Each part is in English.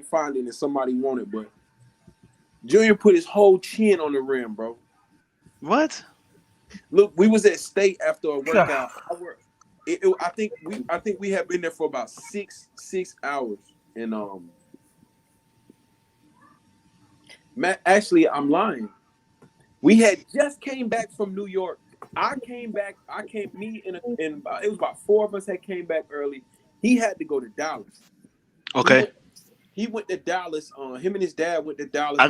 find it and somebody want it, but Junior put his whole chin on the rim, bro. What? Look, we was at state after a workout. I think we had been there for about six hours, and Matt, actually, I'm lying. We had just came back from New York. Me and it was about 4 of us had came back early. He had to go to Dallas. Okay. He went to Dallas. Him and his dad went to Dallas. I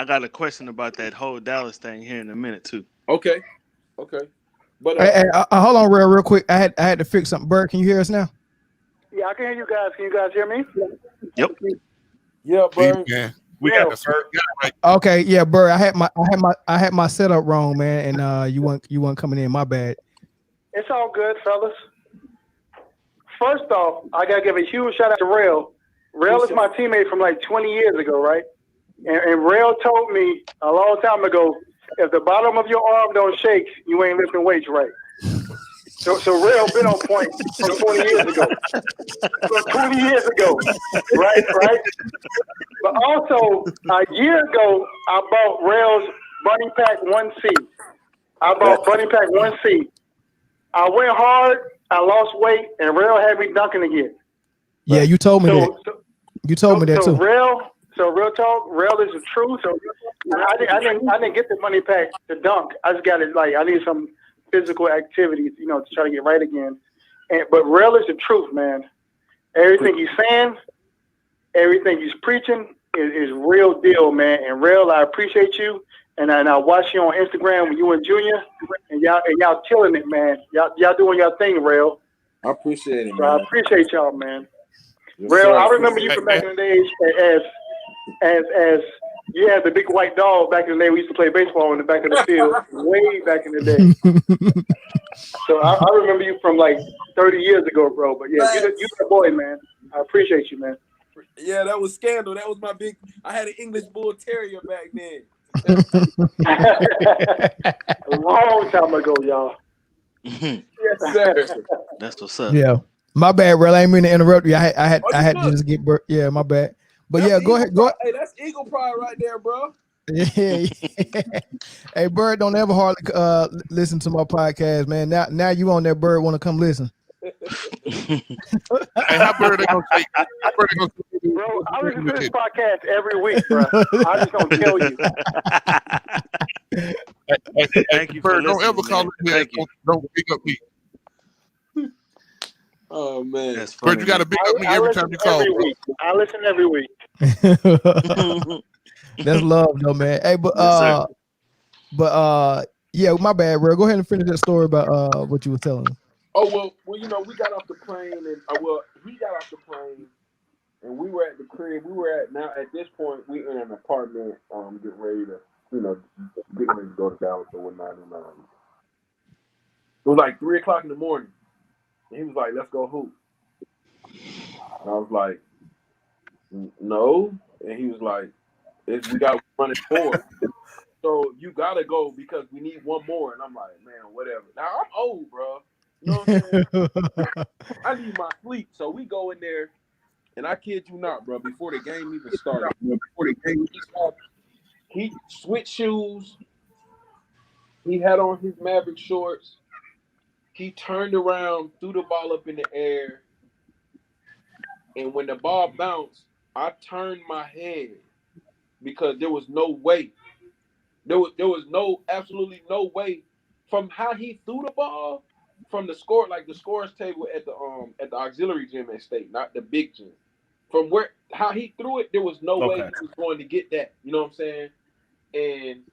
got a question about that whole Dallas thing here in a minute too. Okay. But hold on real quick. I had to fix something. Bert, can you hear us now? Yeah, I can hear you guys. Can you guys hear me? Yep. Yeah, Bert. Yeah. We got the Bert. Okay, yeah, Bert. I had my setup wrong, man, and you weren't coming in. My bad. It's all good, fellas. First off, I gotta give a huge shout out to Rail. Rail is my teammate from like 20 years ago, right? And Rail told me a long time ago, if the bottom of your arm don't shake, you ain't lifting weights right. So Rail been on point from 20 years ago. Right? But also, a year ago, I bought Rail's Bunny Pack 1C. I went hard, I lost weight, and Rail had me dunking again. Yeah, you told me that. You told me that too. Real talk, Rail is the truth. So I didn't get the Bunny Pack to dunk. I just got it I need some physical activities, to try to get right again. But Rail is the truth, man. Everything he's saying, everything he's preaching is real deal, man. And Rail, I appreciate you. And I watch you on Instagram with you and Junior, and y'all killing it, man. Y'all doing y'all thing, Rail. I appreciate it, man. So I appreciate y'all, man. Yes, Rail, sir. I remember you from back in the days as you had the big white dog back in the day. We used to play baseball in the back of the field, way back in the day. So I remember you from like 30 years ago, bro. But yeah, you're the boy, man. I appreciate you, man. Yeah, that was Scandal. That was my big. I had an English Bull Terrier back then. A long time ago, y'all. Yes, sir. That's what's up. Yeah, my bad, bro. I ain't mean to interrupt you. I had to just get Bert. Yeah, my bad. But that's go ahead. Hey, that's Eagle Pride right there, bro. Yeah. Hey, Bert, don't ever hardly listen to my podcast, man. Now you on there, Bert. Want to come listen? Hey, how Bert they gonna take? Bro, I listen to this podcast every week, bro. I just don't tell you. Thank you, Bert. for Don't ever listening, call man. me. Don't pick up me. Oh man, That's funny. Bert, you got to pick up me every time you call. I listen every week. That's love, though, man. Hey, yeah, my bad, bro. Go ahead and finish that story about what you were telling me. Oh well, we got off the plane and he got off the plane and we were at the crib. Now at this point we in an apartment, getting ready to go to Dallas or whatnot. And it was like 3:00 in the morning. And he was like, "Let's go hoop." And I was like, "No," and he was like, "We got running forward." So you gotta go because we need one more. And I'm like, man, whatever. Now I'm old, bro. You know what I'm saying? I need my sleep. So we go in there, and I kid you not, bro. Before the game even started, he switched shoes. He had on his Maverick shorts. He turned around, threw the ball up in the air, and when the ball bounced, I turned my head because there was no way. There was absolutely no way from how he threw the ball from the scorer's table at the auxiliary gym at State, not the big gym. From how he threw it, there was no way he was going to get that. You know what I'm saying? And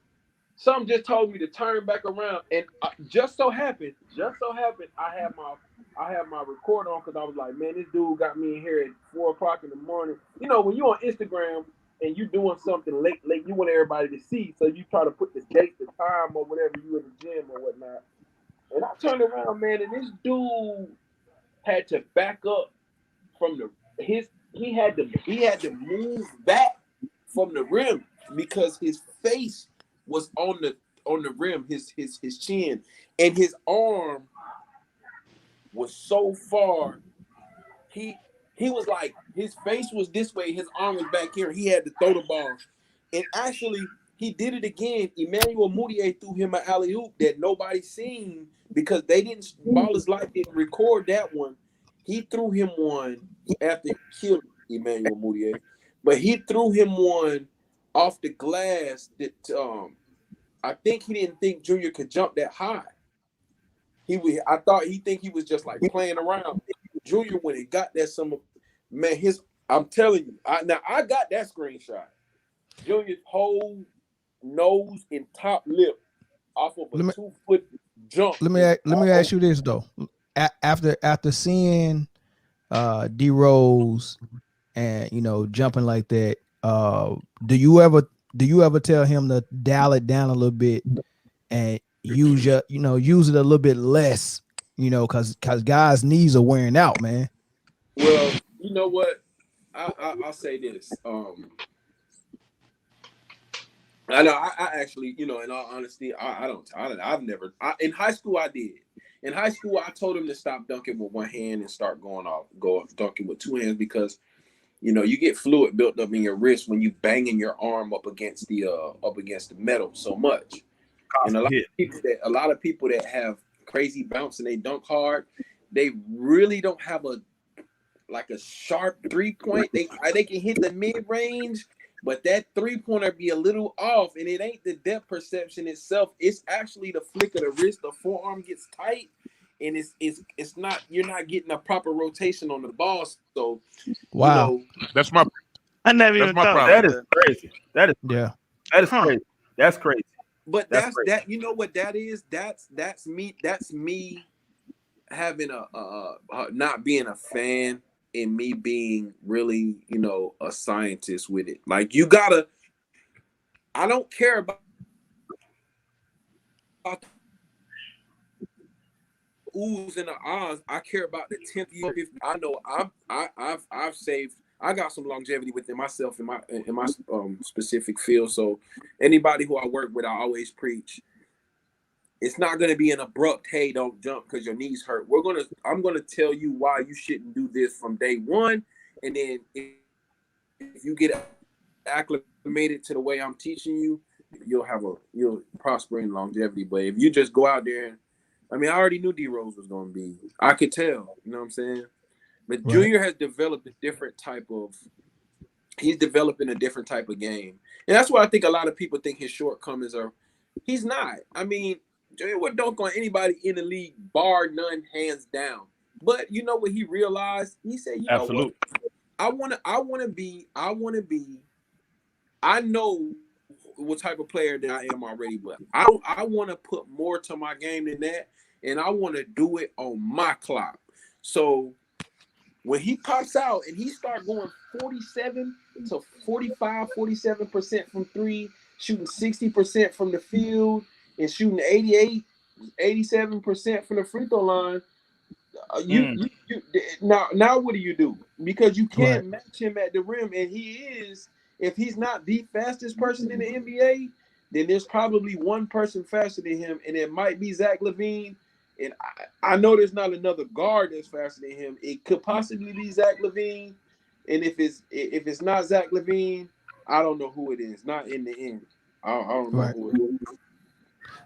something just told me to turn back around, and just so happened, I had my recorder on because I was like, man, this dude got me in here at 4:00 in the morning. You know, when you're on Instagram and you doing something late, you want everybody to see, so you try to put the date, the time, or whatever you in the gym or whatnot. And I turned around, man, and this dude had to back up from he had to move back from the rim because his face was on the rim, his chin, and his arm was so far. He he was like, his face was this way, his arm was back here. He had to throw the ball. And actually, he did it again. Emmanuel Mudiay threw him an alley-oop that nobody seen because they didn't, Ballers Life didn't record that one. He threw him one after he killed Emmanuel Mudiay. But he threw him one off the glass that I think he didn't think Junior could jump that high. I thought he think he was just like playing around. Junior, when he got that man, I'm telling you, I got that screenshot. Junior's whole nose and top lip off of a 2-foot jump. Let me ask you this though. After seeing D Rose and jumping like that, do you ever tell him to dial it down a little bit and use it a little bit less, because guys' knees are wearing out, man? Well, you know what? I'll say this. I know. I actually, in all honesty, I've never. In high school, I did. In high school, I told him to stop dunking with one hand and start go dunking with two hands because, you get fluid built up in your wrist when you banging your arm up against the metal so much. And a lot of people that have crazy bounce and they dunk hard, they really don't have a sharp 3-point. They can hit the mid range, but that 3-pointer be a little off, and it ain't the depth perception itself. It's actually the flick of the wrist. The forearm gets tight, and it's not. You're not getting a proper rotation on the ball. So, wow, that's my. I never even thought that is crazy. That is crazy. That's crazy. But that's that. You know what that is? That's me. That's me having a not being a fan. And me being really, a scientist with it. Like I don't care about oohs and the ahs. I care about the 10th year. I know I've saved. I got some longevity within myself in my specific field. So anybody who I work with, I always preach. It's not going to be an abrupt, hey, don't jump because your knees hurt. I'm going to tell you why you shouldn't do this from day one. And then if you get acclimated to the way I'm teaching you, you'll prosper in longevity. But if you just go out there, I already knew D Rose was going to be, I could tell, you know what I'm saying? But right. Junior has developed he's developing a different type of game. And that's why I think a lot of people think his shortcomings he's not. Junior would dunk on anybody in the league, bar none, hands down. But you know what he realized? He said, absolutely. I know what type of player that I am already, but I want to put more to my game than that, and I want to do it on my clock. So when he pops out and he start going 47 to 45, 47% from three, shooting 60% from the field, and shooting 88, 87% from the free throw line, now what do you do? Because you can't match him at the rim, and if he's not the fastest person in the NBA, then there's probably one person faster than him, and it might be Zach LaVine. And I know there's not another guard that's faster than him. It could possibly be Zach LaVine, and if it's not Zach LaVine, I don't know who it is. Not in the end, I don't know who it is.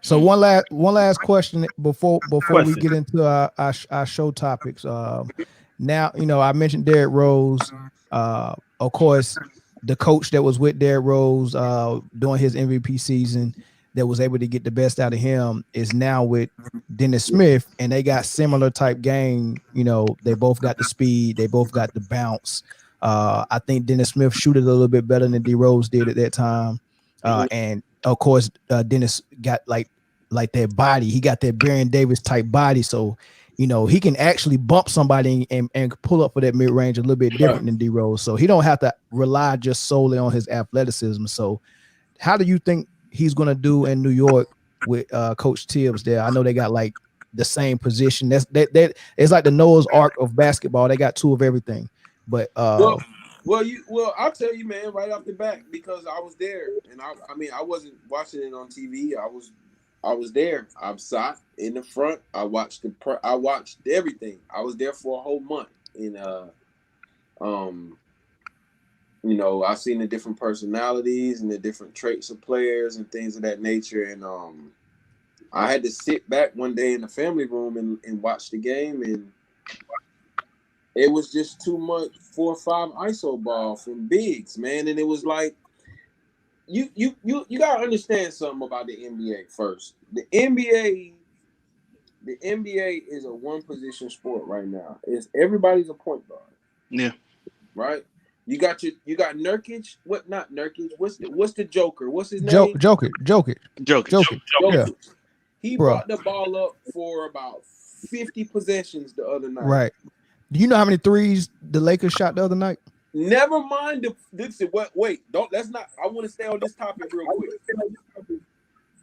So one last question before we get into our show topics. Now, I mentioned Derrick Rose. Of course, the coach that was with Derrick Rose during his MVP season that was able to get the best out of him is now with Dennis Smith, and they got similar type game. They both got the speed, they both got the bounce. I think Dennis Smith shoot it a little bit better than D Rose did at that time. And of course, Dennis got like that body. He got that Baron Davis type body. So, he can actually bump somebody and pull up for that mid range a little bit different than D Rose. So he don't have to rely just solely on his athleticism. So how do you think he's going to do in New York with Coach Tibbs there? I know they got like the same position. That it's like the Noah's Ark of basketball. They got two of everything. But Well, I'll tell you, man, right off the bat, because I was there, and I wasn't watching it on TV. I was there. I sat in the front. I watched everything. I was there for a whole month, and You know, I've seen the different personalities and the different traits of players and things of that nature. And I had to sit back one day in the family room and watch the game, and it was just too much 4 or 5 ISO ball from bigs, man. And it was like, you gotta understand something about the NBA first. The NBA is a one position sport right now. It's everybody's a point guard. Yeah. Right? You got Nurkic. What, not Nurkic? What's the Joker? What's his name? Jokic. Yeah. He brought the ball up for about 50 possessions the other night. Right. Do you know how many threes the Lakers shot the other night? Never mind let's not. I want to stay on this topic real quick.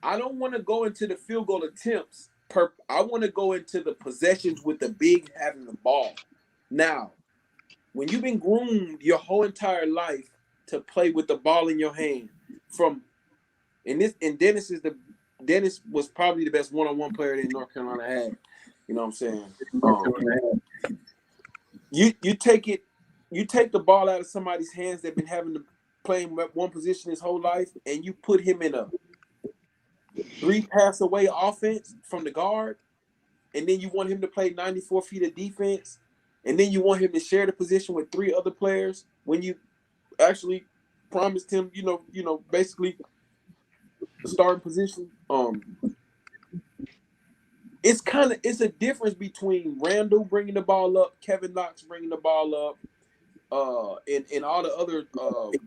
I don't want to go into the field goal attempts. I want to go into the possessions with the big having the ball. Now, when you've been groomed your whole entire life to play with the ball in your hand, Dennis was probably the best one-on-one player that North Carolina had. You know what I'm saying? You take the ball out of somebody's hands that's been having to play in one position his whole life, and you put him in a 3-pass away offense from the guard, and then you want him to play 94 feet of defense, and then you want him to share the position with 3 other players when you actually promised him, basically the starting position. It's a difference between Randall bringing the ball up, Kevin Knox bringing the ball up, and all the other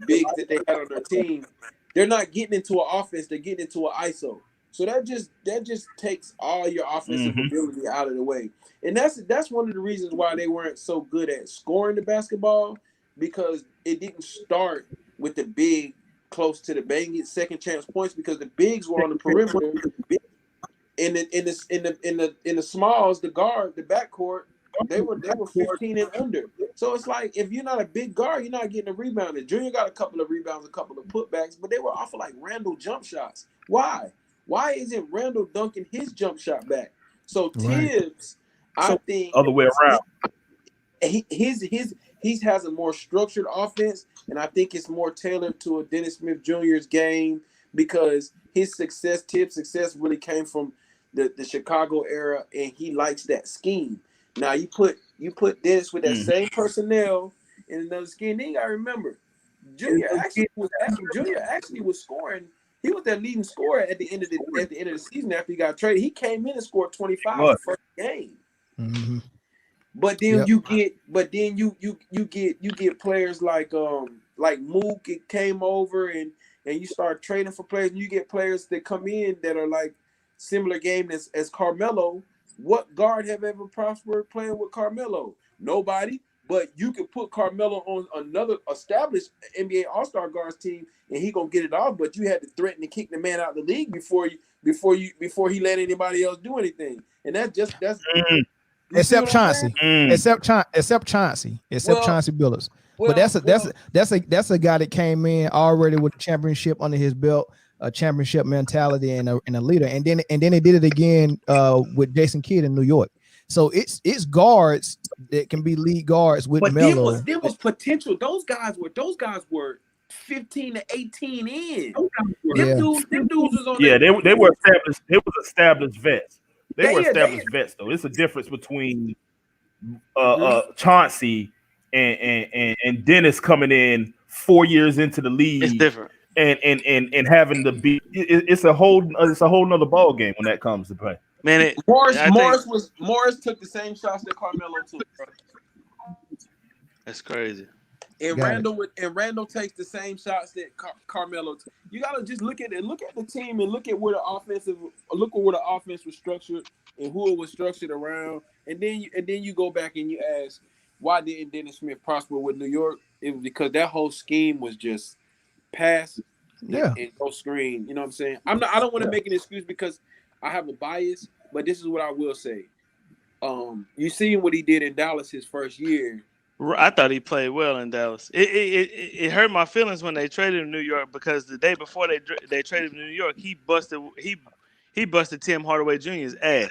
bigs that they had on their team. They're not getting into an offense; they're getting into an ISO. So that just takes all your offensive ability out of the way, and that's one of the reasons why they weren't so good at scoring the basketball, because it didn't start with the big close to the bang second chance points, because the bigs were on the perimeter. In the smalls, the guard, the backcourt, they were 15 and under. So it's like, if you're not a big guard, you're not getting a rebound. And Junior got a couple of rebounds, a couple of putbacks, but they were off of like Randall jump shots. Why? Why isn't Randall dunking his jump shot back? So Tibbs, I think other way around. He has a more structured offense, and I think it's more tailored to a Dennis Smith Jr.'s game, because Tibbs' success really came from the Chicago era, and he likes that scheme. Now you put Dennis with that same personnel in another scheme. Then you gotta remember, Junior actually was scoring. He was their leading scorer at the end of the season after he got traded. He came in and scored 25 the first game. Mm-hmm. But then you get players like Mook. It came over and you start trading for players, and you get players that come in that are like similar game as Carmelo. What guard have ever prospered playing with Carmelo? Nobody. But you can put Carmelo on another established NBA All-Star guards team, and he gonna get it off. But you had to threaten to kick the man out of the league before he let anybody else do anything. And that's except Chauncey, except Chauncey Billups. But that's a guy that came in already with a championship under his belt, a championship mentality, and a leader. And then they did it again with Jason Kidd in New York. So it's guards that can be lead guards with Melo. There was potential. Those guys were 15 to 18 in. Them dudes was on. Yeah, they were established. They was established vets. They were established vets, though. It's a difference between Chauncey and Dennis coming in 4 years into the league. It's different. And having to be, it's a whole nother ball game when that comes to play. Man, Morris took the same shots that Carmelo took, bro. That's crazy. And Randall takes the same shots that Carmelo took. You gotta just look at the team and look at where the offense was structured and who it was structured around. And then you go back and you ask, why didn't Dennis Smith prosper with New York? It was because that whole scheme was just pass and go screen. You know what I'm saying? I don't want to make an excuse because I have a bias, but this is what I will say. You seen what he did in Dallas his first year. I thought he played well in Dallas. It hurt my feelings when they traded him to New York, because the day before they traded him to New York, he busted Tim Hardaway Jr.'s ass.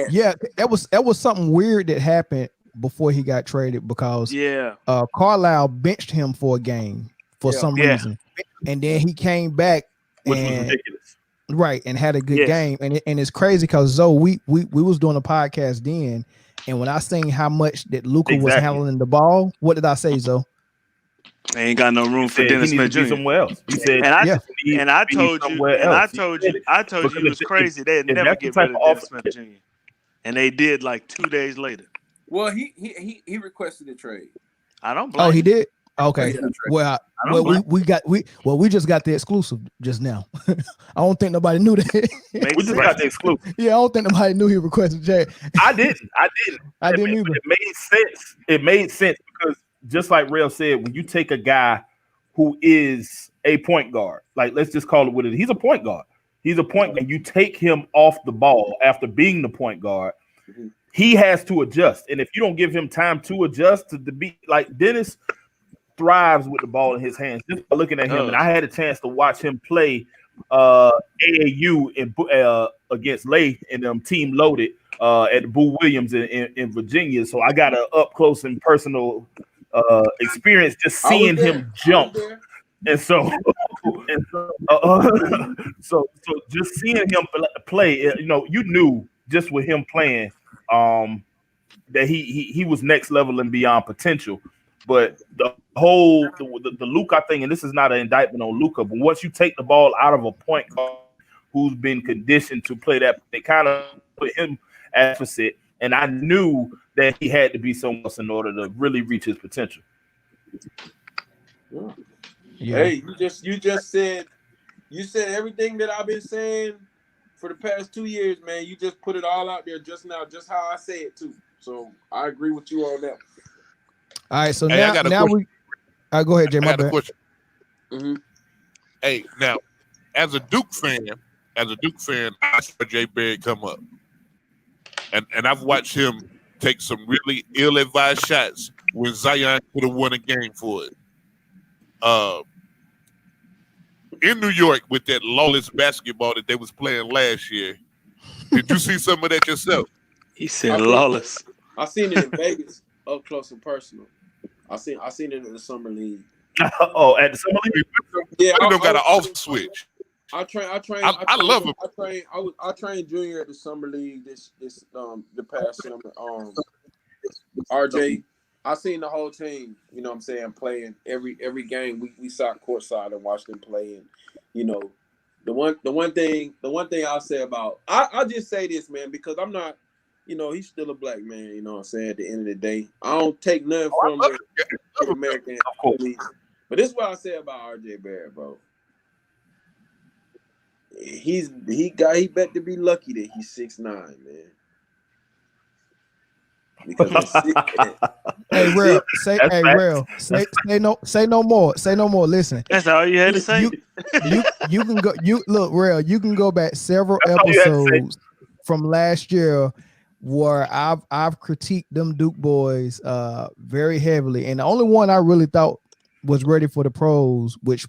Yeah, that was something weird that happened before he got traded because Yeah. Carlisle benched him for a game for some reason, and then he came back, which was ridiculous. Right, and had a good game, and it's crazy because Zoe, we was doing a podcast then, and when I seen how much that Luka was handling the ball, what did I say, Zoe? Ain't got no room for Dennis Smith Jr. somewhere else. He said, I told you he was crazy. They'd never get rid of Dennis Smith Jr. And they did like 2 days later. Well, he requested a trade. I don't blame. Oh, he did. Okay. Well, we just got the exclusive just now. I don't think nobody knew that. We just got the exclusive. Yeah, I don't think nobody knew he requested trade. I didn't either. It made sense. It made sense because just like Rail said, when you take a guy who is a point guard, like let's just call it what it is, he's a point guard. He's a point guard. You take him off the ball after being the point guard. He has to adjust, and if you don't give him time to adjust to be like Dennis thrives with the ball in his hands. Just by looking at him, and I had a chance to watch him play AAU against Lay and Team Loaded at Boo Williams in Virginia. So I got an up close and personal experience just seeing him jump. And so just seeing him play, you knew just with him playing that he was next level and beyond potential. But the whole the Luka thing, and this is not an indictment on Luka, but once you take the ball out of a point guard who's been conditioned to play that, they kind of put him as a sit. And I knew that he had to be someone else in order to really reach his potential. Yeah. Hey, you just said everything that I've been saying for the past 2 years, man. You just put it all out there just now, just how I say it too. So I agree with you on that. All right, so now we go ahead, Jay. My bad. Mm-hmm. Hey, now as a Duke fan, I saw Jay Barry come up, and I've watched him take some really ill-advised shots when Zion could have won a game for it. In New York with that lawless basketball that they was playing last year, did you see some of that yourself? He said lawless. I seen it in Vegas up close and personal. I seen it in the summer league. Oh, at the summer league, yeah, I got an off switch. I love him. I trained junior at the summer league the past summer. RJ, I seen the whole team. You know what I'm saying, playing every game. We sat courtside and watched them play. And the one thing I'll say about I'll just say this, man, because I'm not. He's still a black man, you know what I'm saying, at the end of the day. I don't take nothing from the American athlete. But this is what I say about RJ Barrett, bro. He bet to be lucky that he's 6'9", man. Because he's 6'9". Hey, Real, say no more. Say no more. Listen. That's all you had to say. You can go. Real. You can go back several episodes from last year where I've critiqued them Duke boys very heavily, and the only one I really thought was ready for the pros, which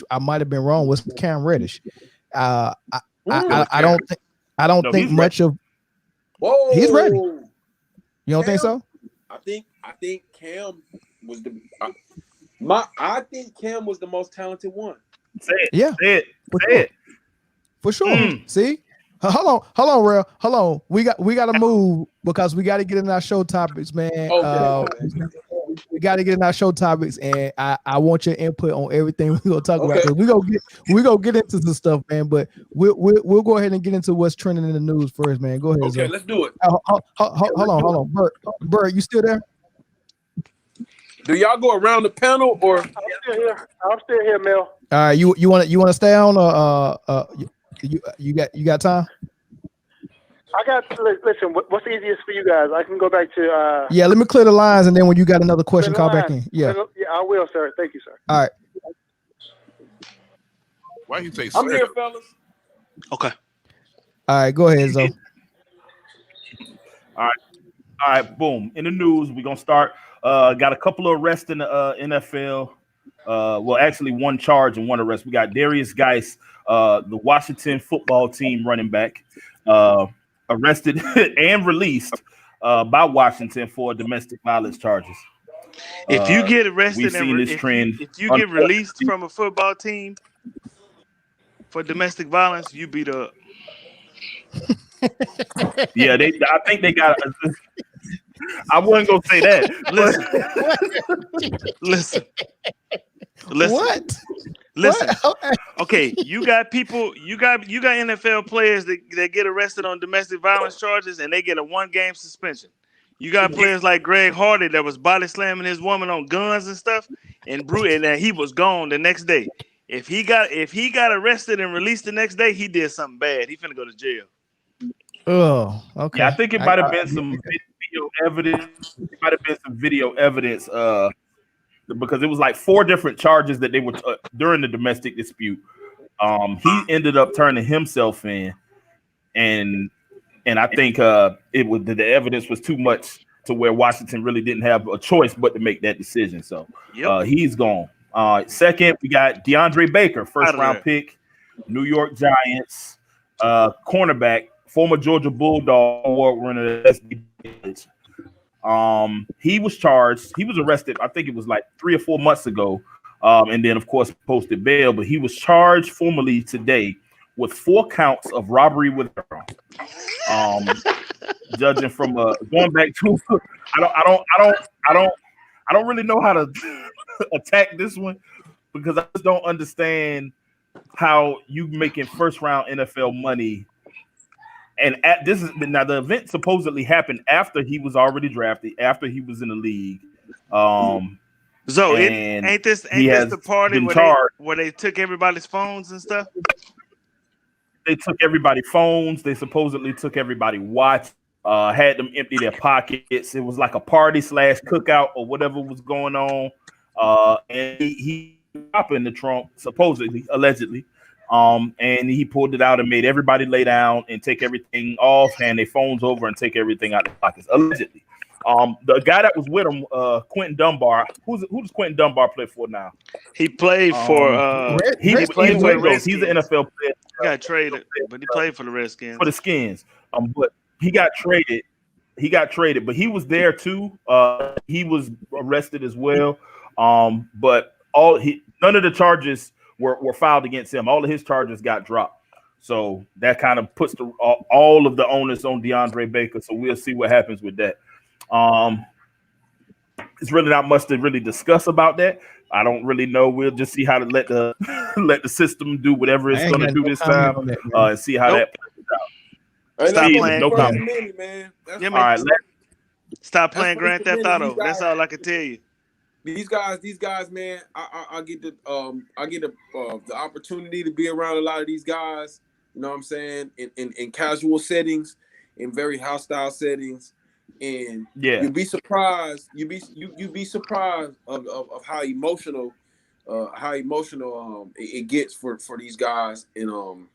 I might have been wrong, was Cam Reddish. I don't think much of. Whoa, he's ready. You don't think so? I think Cam was I think Cam was the most talented one. Say it. For sure. See. Hold on, Real. Hold on. We got to move because we got to get in our show topics, man. We got to get in our show topics, and I want your input on everything we're gonna talk about. We gonna get into some stuff, man. But we'll go ahead and get into what's trending in the news first, man. Go ahead. Okay, let's do it. Hold on, Bert, you still there? Do y'all go around the panel or? I'm still here, Mel. All right, you want to stay on or you got time? Listen, what's easiest for you guys? I can go back to yeah, let me clear the lines, and then when you got another question, call back in. Yeah, I will, sir. Thank you, sir. All right. Why you say I'm here, fellas. Okay. All right, go ahead, Zoe. All right, boom. In the news, we're gonna start. Got a couple of arrests in the NFL. Well, actually, one charge and one arrest. We got Darius Geis, the Washington football team running back, arrested and released by Washington for domestic violence charges. If you get arrested we've seen this trend. if you get released from a football team for domestic violence, you beat up. Yeah, I think they got. I wasn't gonna say that. Listen. What? Listen. What? Okay, you got NFL players that get arrested on domestic violence charges and they get a 1-game suspension. You got players like Greg Hardy that was body slamming his woman on guns and stuff, and he was gone the next day. If he got arrested and released the next day, he did something bad. He finna go to jail. Oh, okay. Yeah, I think it might have been some video evidence. It might have been some video evidence. Because it was like 4 different charges that they were during the domestic dispute. He ended up turning himself in, and I think the evidence was too much to where Washington really didn't have a choice but to make that decision. So he's gone. Second, we got DeAndre Baker, first-round pick, New York Giants, cornerback, former Georgia Bulldog award winner. He was charged. He was arrested. I think it was like 3 or 4 months ago, and then of course posted bail. But he was charged formally today with 4 counts of robbery with firearm. Judging from going back to, I don't really know how to attack this one because I just don't understand how you making first-round NFL money. And now the event supposedly happened after he was already drafted, after he was in the league. So ain't this the party where they took everybody's phones and stuff? They took everybody's phones. They supposedly took everybody's watch. Had them empty their pockets. It was like a party / cookout or whatever was going on. And he popped in the trunk, supposedly, allegedly. And he pulled it out and made everybody lay down and take everything off, hand their phones over and take everything out of their pockets, allegedly. The guy that was with him, Quentin Dunbar. Who does Quentin Dunbar play for now? He played for he played for the Redskins. He's an NFL player. He got traded, but he played for the Redskins. For the Skins. But he got traded. But he was there too. He was arrested as well. But none of the charges were filed against him. All of his charges got dropped. So that kind of puts all of the onus on DeAndre Baker. So we'll see what happens with that. It's really not much to really discuss about that. I don't really know. We'll just see how to let the system do whatever it's going to do this time, and see how that plays out. Stop playing. No comment. Man. All right, stop playing Grand Theft Auto. That's all I can tell you. These guys, man. I get the opportunity to be around a lot of these guys. You know what I'm saying? In casual settings, in very hostile settings. And you'd be surprised. You'd be surprised of how emotional it gets for these guys, and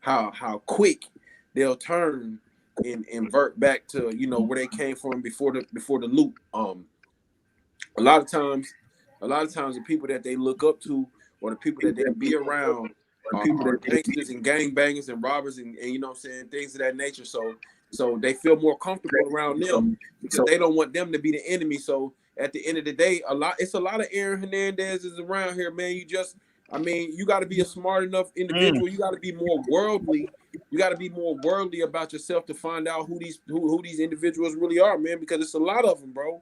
how quick they'll turn and invert back to where they came from before the loop. A lot of times the people that they look up to or the people that they be around are people that are gangsters and gangbangers and robbers and you know what I'm saying, things of that nature. So they feel more comfortable around them because they don't want them to be the enemy. So at the end of the day, it's a lot of Aaron Hernandez's around here, man. You got to be a smart enough individual. You got to be more worldly. You got to be more worldly about yourself to find out who these individuals really are, man. Because it's a lot of them, bro.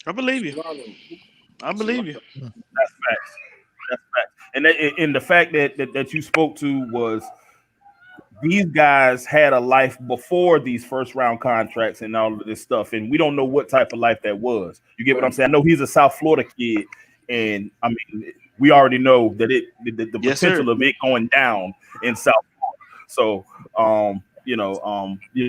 I believe you. I believe you. That's facts. And the fact that you spoke to was these guys had a life before these first round contracts and all of this stuff, and we don't know what type of life that was. You get what I'm saying? I know he's a South Florida kid, and I mean we already know that the potential of it going down in South Florida. So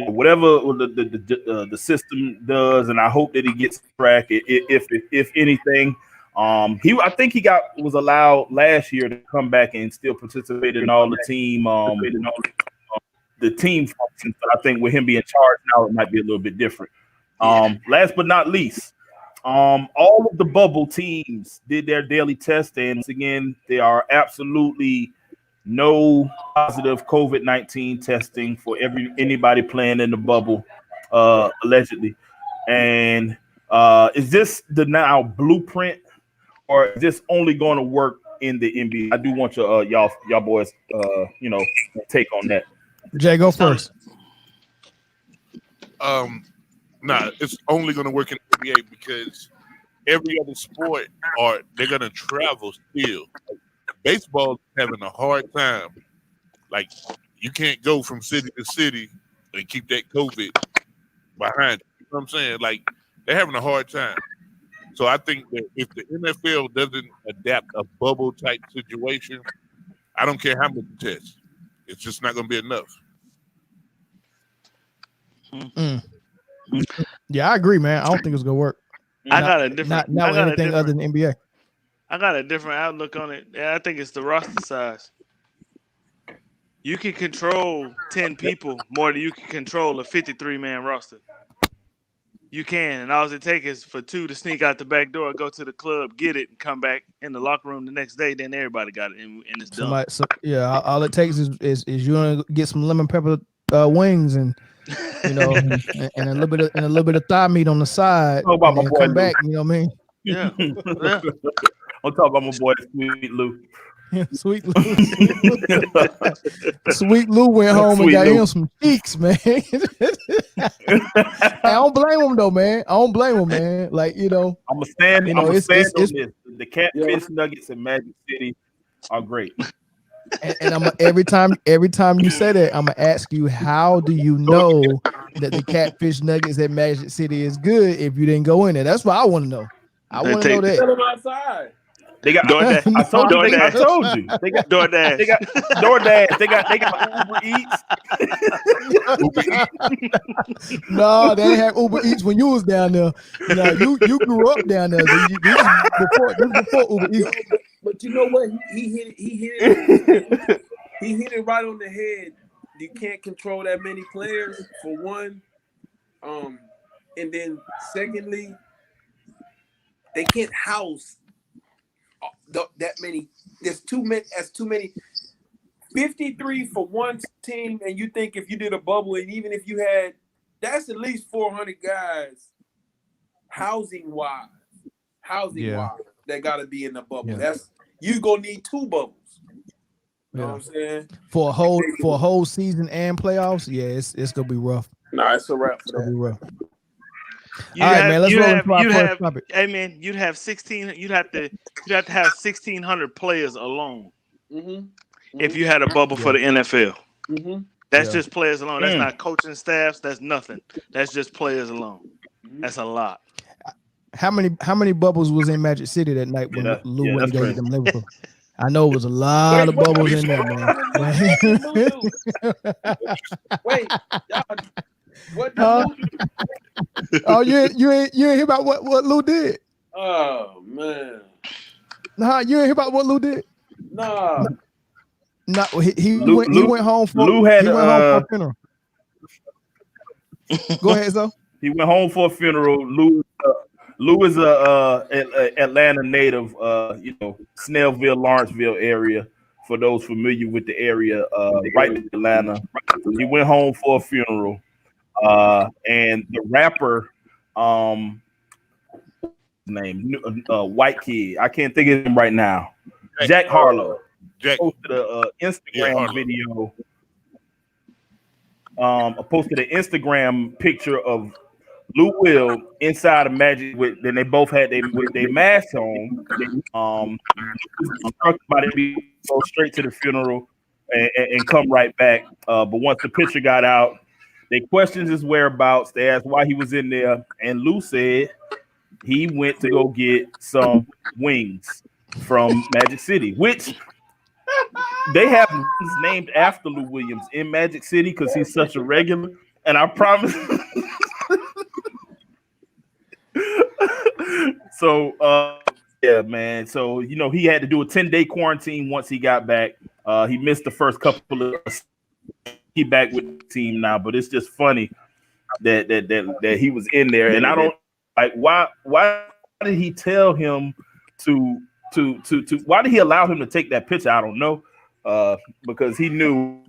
whatever the system does, and I hope that he gets track if anything. I think he was allowed last year to come back and still participate in all the team the team functions. But I think with him being charged now, it might be a little bit different. Last but not least, all of the bubble teams did their daily test, and once again, there are absolutely no positive COVID-19 testing for anybody playing in the bubble, allegedly. And is this the now blueprint, or is this only going to work in the NBA? I do want your y'all boys take on that. Jay, go first. Nah, it's only going to work in the NBA because every other sport they're going to travel still. Like, baseball is having a hard time. Like, you can't go from city to city and keep that COVID behind you. You know what I'm saying? Like, they're having a hard time. So I think that if the NFL doesn't adapt a bubble type situation, I don't care how many tests, it's just not going to be enough. Yeah, I agree, man. I don't think it's gonna work. I got a different. Not with anything other than NBA. I got a different outlook on it. I think it's the roster size. You can control 10 people more than you can control a 53-man roster. You can, and all it takes is for 2 to sneak out the back door, go to the club, get it, and come back in the locker room the next day. Then everybody got it, and it's done. All it takes is you gonna get some lemon pepper wings and and a little bit of thigh meat on the side, and then come back. You know what I mean? Yeah. I'm talking about my boy Sweet Lou. Sweet Lou. Sweet Lou went home and got him some cheeks, man. I don't blame him though, man. Like, I'm gonna stand on this. The catfish nuggets in Magic City are great. And I'm every time you say that, I'm gonna ask you, how do you know that the catfish nuggets at Magic City is good if you didn't go in there? That's what I want to know. I want to know that. Tell them outside. They got DoorDash. I told you. They got DoorDash. They got DoorDash. They got Uber Eats. No, they didn't have Uber Eats when you was down there. No, you grew up down there. This before Uber Eats. But you know what? He hit it right on the head. You can't control that many players, for one. And then secondly, they can't house that many. There's too many. That's too many. 53 for one team, and you think if you did a bubble, and even if you had, that's at least 400 guys, housing wise, that got to be in the bubble. Yeah. That's you gonna need 2 bubbles. You know what I'm saying? For a whole season and playoffs, yeah, it's gonna be rough. Nah, it's a wrap for that. It's gonna be rough. All right, man. Let's roll into our first topic. Hey, man, you'd have 16. You'd have to have 1,600 players alone if you had a bubble for the NFL. That's just players alone. That's not coaching staffs. That's nothing. That's just players alone. That's a lot. How many bubbles was in Magic City that night when Lou went and gave them Liverpool? I know it was a lot of bubbles in there, man. Wait, what? Oh, you ain't hear about what Lou did? Oh man. Nah, you ain't hear about what Lou did? Nah. No, he went home for Lou had went home for a funeral. Go ahead, Zo. He went home for a funeral. Lou is a Atlanta native, Snellville, Lawrenceville area. For those familiar with the area, right in Atlanta. He went home for a funeral, and the rapper, white kid, I can't think of him right now. Jack Harlow posted an Instagram video. Posted an Instagram picture of Lou Will inside of Magic then they both had their masks on. Talked about it, go straight to the funeral and come right back. But once the picture got out, they questioned his whereabouts. They asked why he was in there, and Lou said he went to go get some wings from Magic City, which they have named after Lou Williams in Magic City because he's such a regular. And I promise. So, yeah, man. So, he had to do a 10-day quarantine once he got back. He missed the first couple of. He back with the team now, but it's just funny that he was in there, and I don't like why did he tell him to why did he allow him to take that picture? I don't know, because he knew.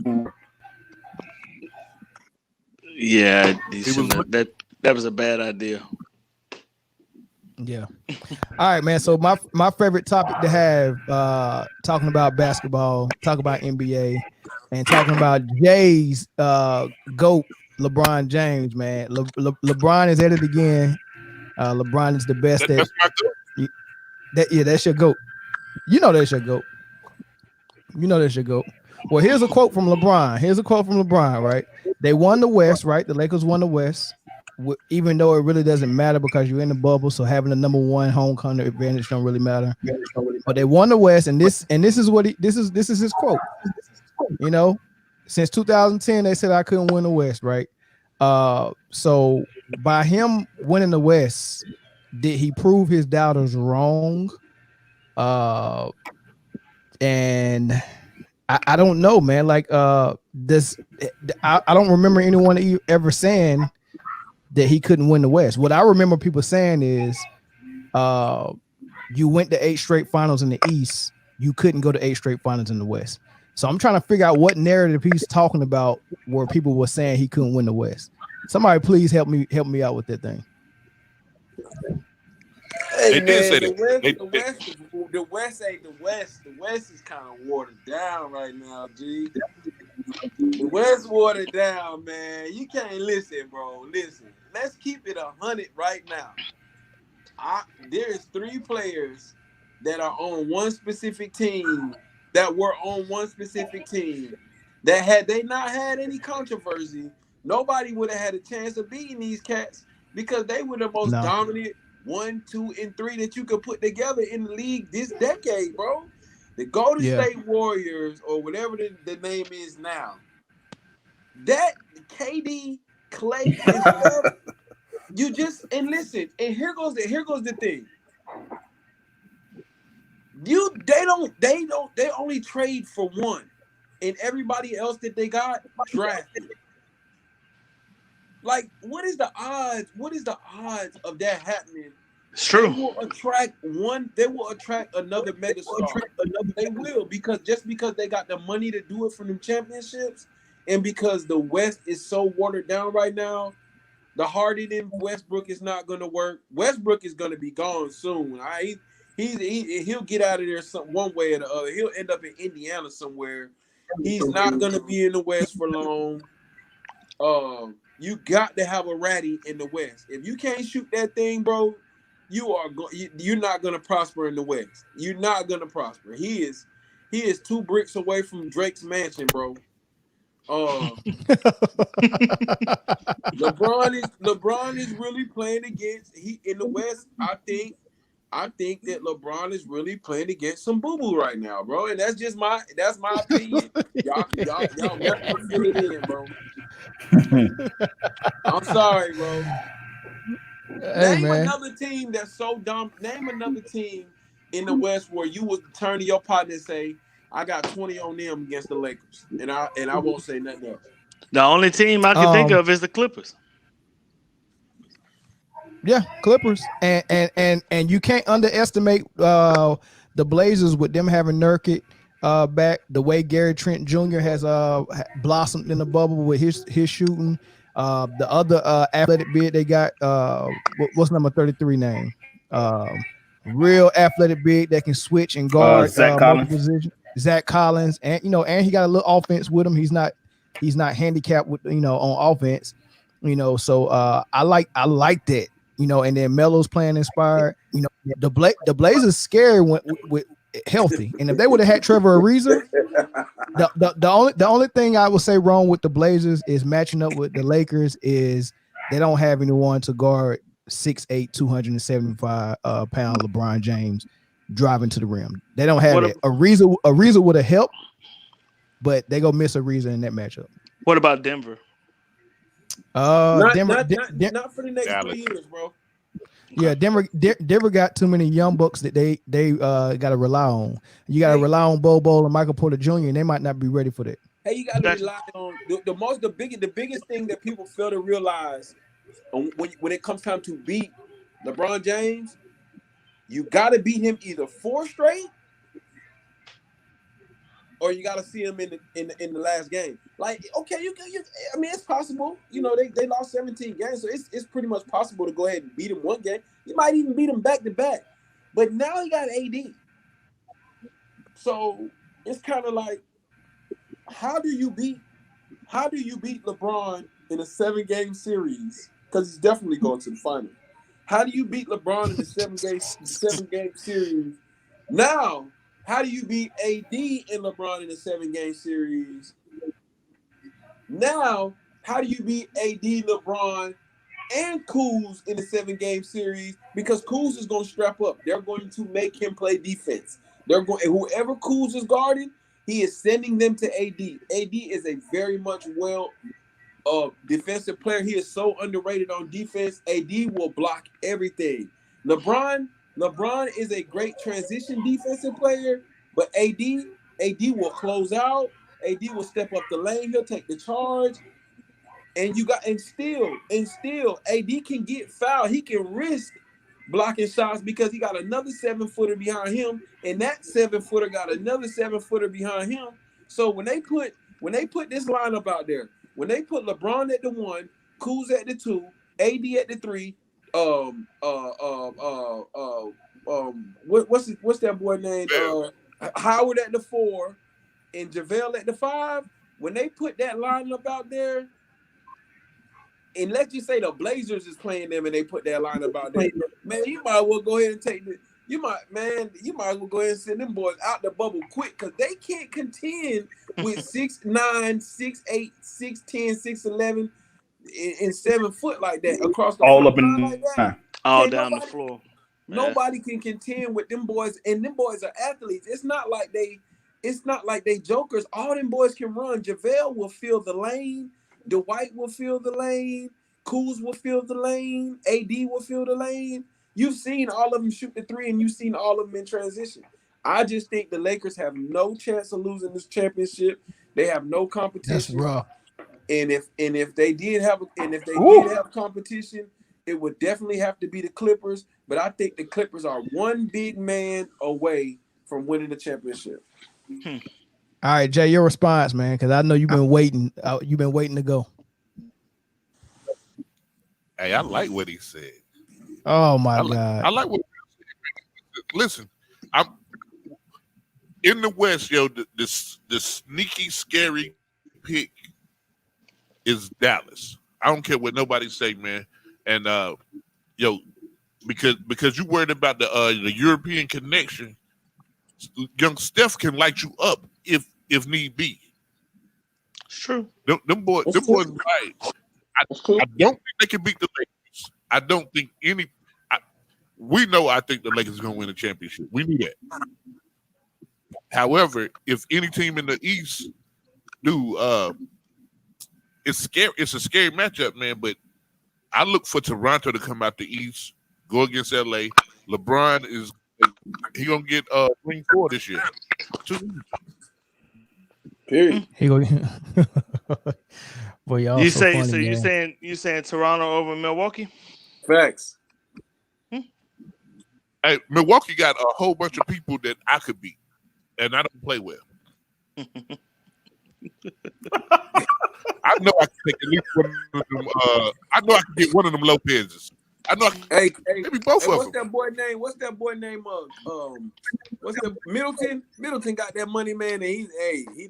Yeah, that That was a bad idea. Yeah. All right, man. So my favorite topic to have, talking about basketball, talking about NBA, and talking about Jay's GOAT, LeBron James, man. LeBron is at it again. LeBron is the best That's my goal. that's your GOAT. You know that's your GOAT. You know that's your GOAT. Well, here's a quote from LeBron. Right? They won the West, right? The Lakers won the West. Even though it really doesn't matter because you're in the bubble, so having the number one home court advantage don't really matter. But they won the West, and this is what this is his quote. You know, since 2010, they said I couldn't win the West, right? So by him winning the West, did he prove his doubters wrong? And I don't know, man. Like this, I don't remember anyone ever saying that he couldn't win the West. What I remember people saying is, you went to 8 straight finals in the East, you couldn't go to 8 straight finals in the West. So I'm trying to figure out what narrative he's talking about where people were saying he couldn't win the West. Somebody please help me out with that thing. Hey, They did man, say the that. West ain't the West. The West is kind of watered down right now, G. The West watered down, man. You can't listen, bro. Listen. Let's keep it 100 right now. There is 3 players that are on one specific team that were on one specific team that had they not had any controversy, nobody would have had a chance of beating these cats because they were the most dominant 1, 2, and 3 that you could put together in the league this decade, bro. The Golden State Warriors, or whatever the name is now. That KD, Clay, and Steph, you just and listen, and here goes the thing. They only trade for one, and everybody else that they got drafted. Like, what is the odds? What is the odds of that happening? It's true. They will attract another megastar. They will, because they got the money to do it from them championships, and because the West is so watered down right now, the Harden in Westbrook is not going to work. Westbrook is going to be gone soon. He'll get out of there one way or the other. He'll end up in Indiana somewhere. He's not going to be in the West for long. You got to have a ratty in the West. If you can't shoot that thing, bro, you're not going to prosper in the West. You're not going to prosper. He is 2 bricks away from Drake's mansion, bro. LeBron is really playing against in the West. I think that LeBron is really playing against some boo-boo right now, bro. And that's my opinion. Y'all fill it in, bro. I'm sorry, bro. Name another team that's so dumb. Name another team in the West where you would turn to your partner and say, I got 20 on them against the Lakers. And I won't say nothing else. The only team I can think of is the Clippers. Yeah, Clippers. And you can't underestimate the Blazers with them having Nurkic back, the way Gary Trent Jr. has blossomed in the bubble with his shooting. The other athletic big they got, what's number 33 name? Real athletic big that can switch and guard multiple positions. Zach Collins, and he got a little offense with him. He's not handicapped with on offense. So I like that. And then Melo's playing inspired. The Blazers scary with healthy, and if they would have had Trevor Ariza, the only thing I would say wrong with the Blazers is matching up with the Lakers is they don't have anyone to guard 6'8", 275 pound LeBron James driving to the rim. They don't have it. Ariza would have helped, but they go miss Ariza in that matchup. What about Denver? Not for the next 3 years, bro. Yeah, Denver got too many young bucks that they got to rely on. You got to rely on Bobo and Michael Porter Jr. and they might not be ready for that. Hey, you got to rely on the biggest thing that people fail to realize when it comes time to beat LeBron James. You got to beat him either 4 straight or you got to see them in the last game. Like, okay, I mean, it's possible. You know, they lost 17 games, so it's pretty much possible to go ahead and beat them one game. You might even beat them back to back. But now you got AD, so it's kind of like, how do you beat LeBron in a 7-game series? Because he's definitely going to the final. How do you beat LeBron in the 7-game series? Now, how do you beat AD and LeBron in a 7-game series? Now, how do you beat AD, LeBron, and Kuz in a 7-game series? Because Kuz is going to strap up. They're going to make him play defense. Whoever Kuz is guarding, he is sending them to AD. AD is a very much defensive player. He is so underrated on defense. AD will block everything. LeBron is a great transition defensive player, but AD will close out. AD will step up the lane. He'll take the charge. And still AD can get fouled. He can risk blocking shots because he got another 7-footer behind him, and that 7-footer got another 7-footer behind him. So when they put this lineup out there, when they put LeBron at the 1, Kuz at the 2, AD at the 3, what's that boy named? Howard at the 4, and JaVale at the 5. When they put that lineup out there, and let's just say the Blazers is playing them and they put that lineup out there, man, you might as well go ahead and you might as well go ahead and send them boys out the bubble quick, because they can't contend with 6'9", 6'8", 6'10", 6'11", and 7 foot like that across the all up and like that. All down the floor. Nobody can contend with them boys, and them boys are athletes. It's not like they jokers. All them boys can run. JaVale will fill the lane. Dwight will fill the lane. Kuz will fill the lane. AD will fill the lane. You've seen all of them shoot the 3, and you've seen all of them in transition. I just think the Lakers have no chance of losing this championship. They have no competition. That's rough. And if they did have competition, it would definitely have to be the Clippers. But I think the Clippers are one big man away from winning the championship. All right, Jay, your response, man, because I know you've been waiting. You've been waiting to go. Hey, I like what he said. Oh my God! I like what he said. Listen, I'm in the West, yo. The sneaky, scary pick is Dallas. I don't care what nobody say, man. And yo, because you worried about the European connection, young Steph can light you up if need be. It's true. Them boys, right. I don't think they can beat the Lakers. I don't think we know. I think the Lakers are going to win the championship. We knew that. However, if any team in the East do, it's scary. It's a scary matchup, man. But I look for Toronto to come out the East, go against LA. LeBron he gonna get ring 4 this year. Period. He go. Boy, y'all so funny, so man. you saying Toronto over Milwaukee? Facts. Hey, Milwaukee got a whole bunch of people that I could beat, and I don't play well. I know I can take at least one of them. I know I can get one of them Lopez's. I know. Maybe both of them. What's that boy name? What's the Middleton? Middleton got that money, man, and he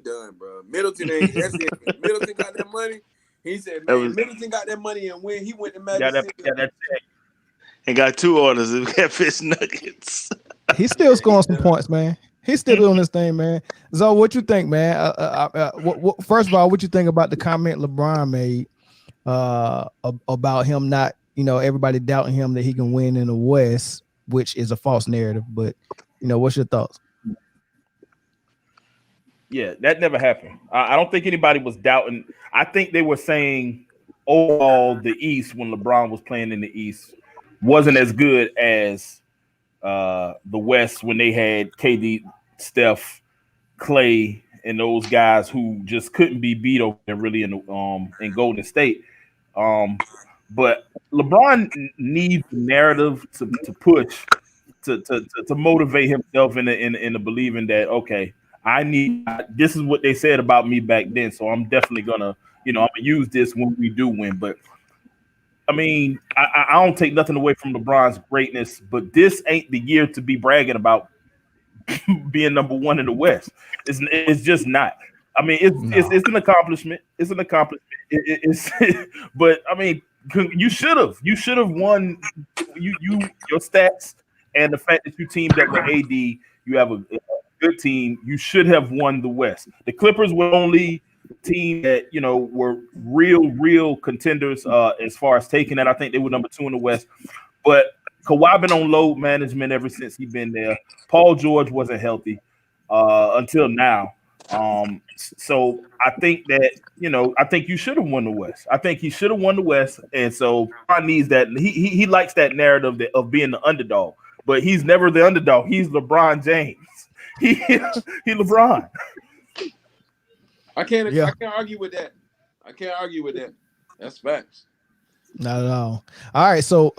done, bro. Middleton ain't. That's it. Middleton got that money. He said, man, Middleton got that money, and when he went to Magic City, and got 2 orders of catfish nuggets. He's still scoring some points, man. He's still doing this thing, man. Zoe, what you think, man? First of all, what you think about the comment LeBron made about him not, everybody doubting him that he can win in the West, which is a false narrative. But, what's your thoughts? Yeah, that never happened. I don't think anybody was doubting. I think they were saying overall the East, when LeBron was playing in the East, wasn't as good as the West when they had KD, Steph, Clay, and those guys who just couldn't be beat over really in Golden State. But LeBron needs the narrative to push to motivate himself into believing that, okay, This is what they said about me back then, so I'm definitely gonna, I'm gonna use this when we do win. But I mean, I don't take nothing away from LeBron's greatness, but this ain't the year to be bragging about being number one in the West. It's just not. I mean, it's an accomplishment. It's an accomplishment. It's but I mean, you should have won. Your stats and the fact that you teamed up with AD, you have a good team. You should have won the West. The Clippers were only team that were real contenders as far as taking that. I think they were number 2 in the West, but Kawhi been on load management ever since he been there. Paul George wasn't healthy until now. So I think that I think you should have won the West. I think he should have won the West, and so LeBron needs that. He likes that narrative of being the underdog, but he's never the underdog. He's LeBron James. He LeBron. I can't argue with that. I can't argue with that. That's facts. Not at all. All right, so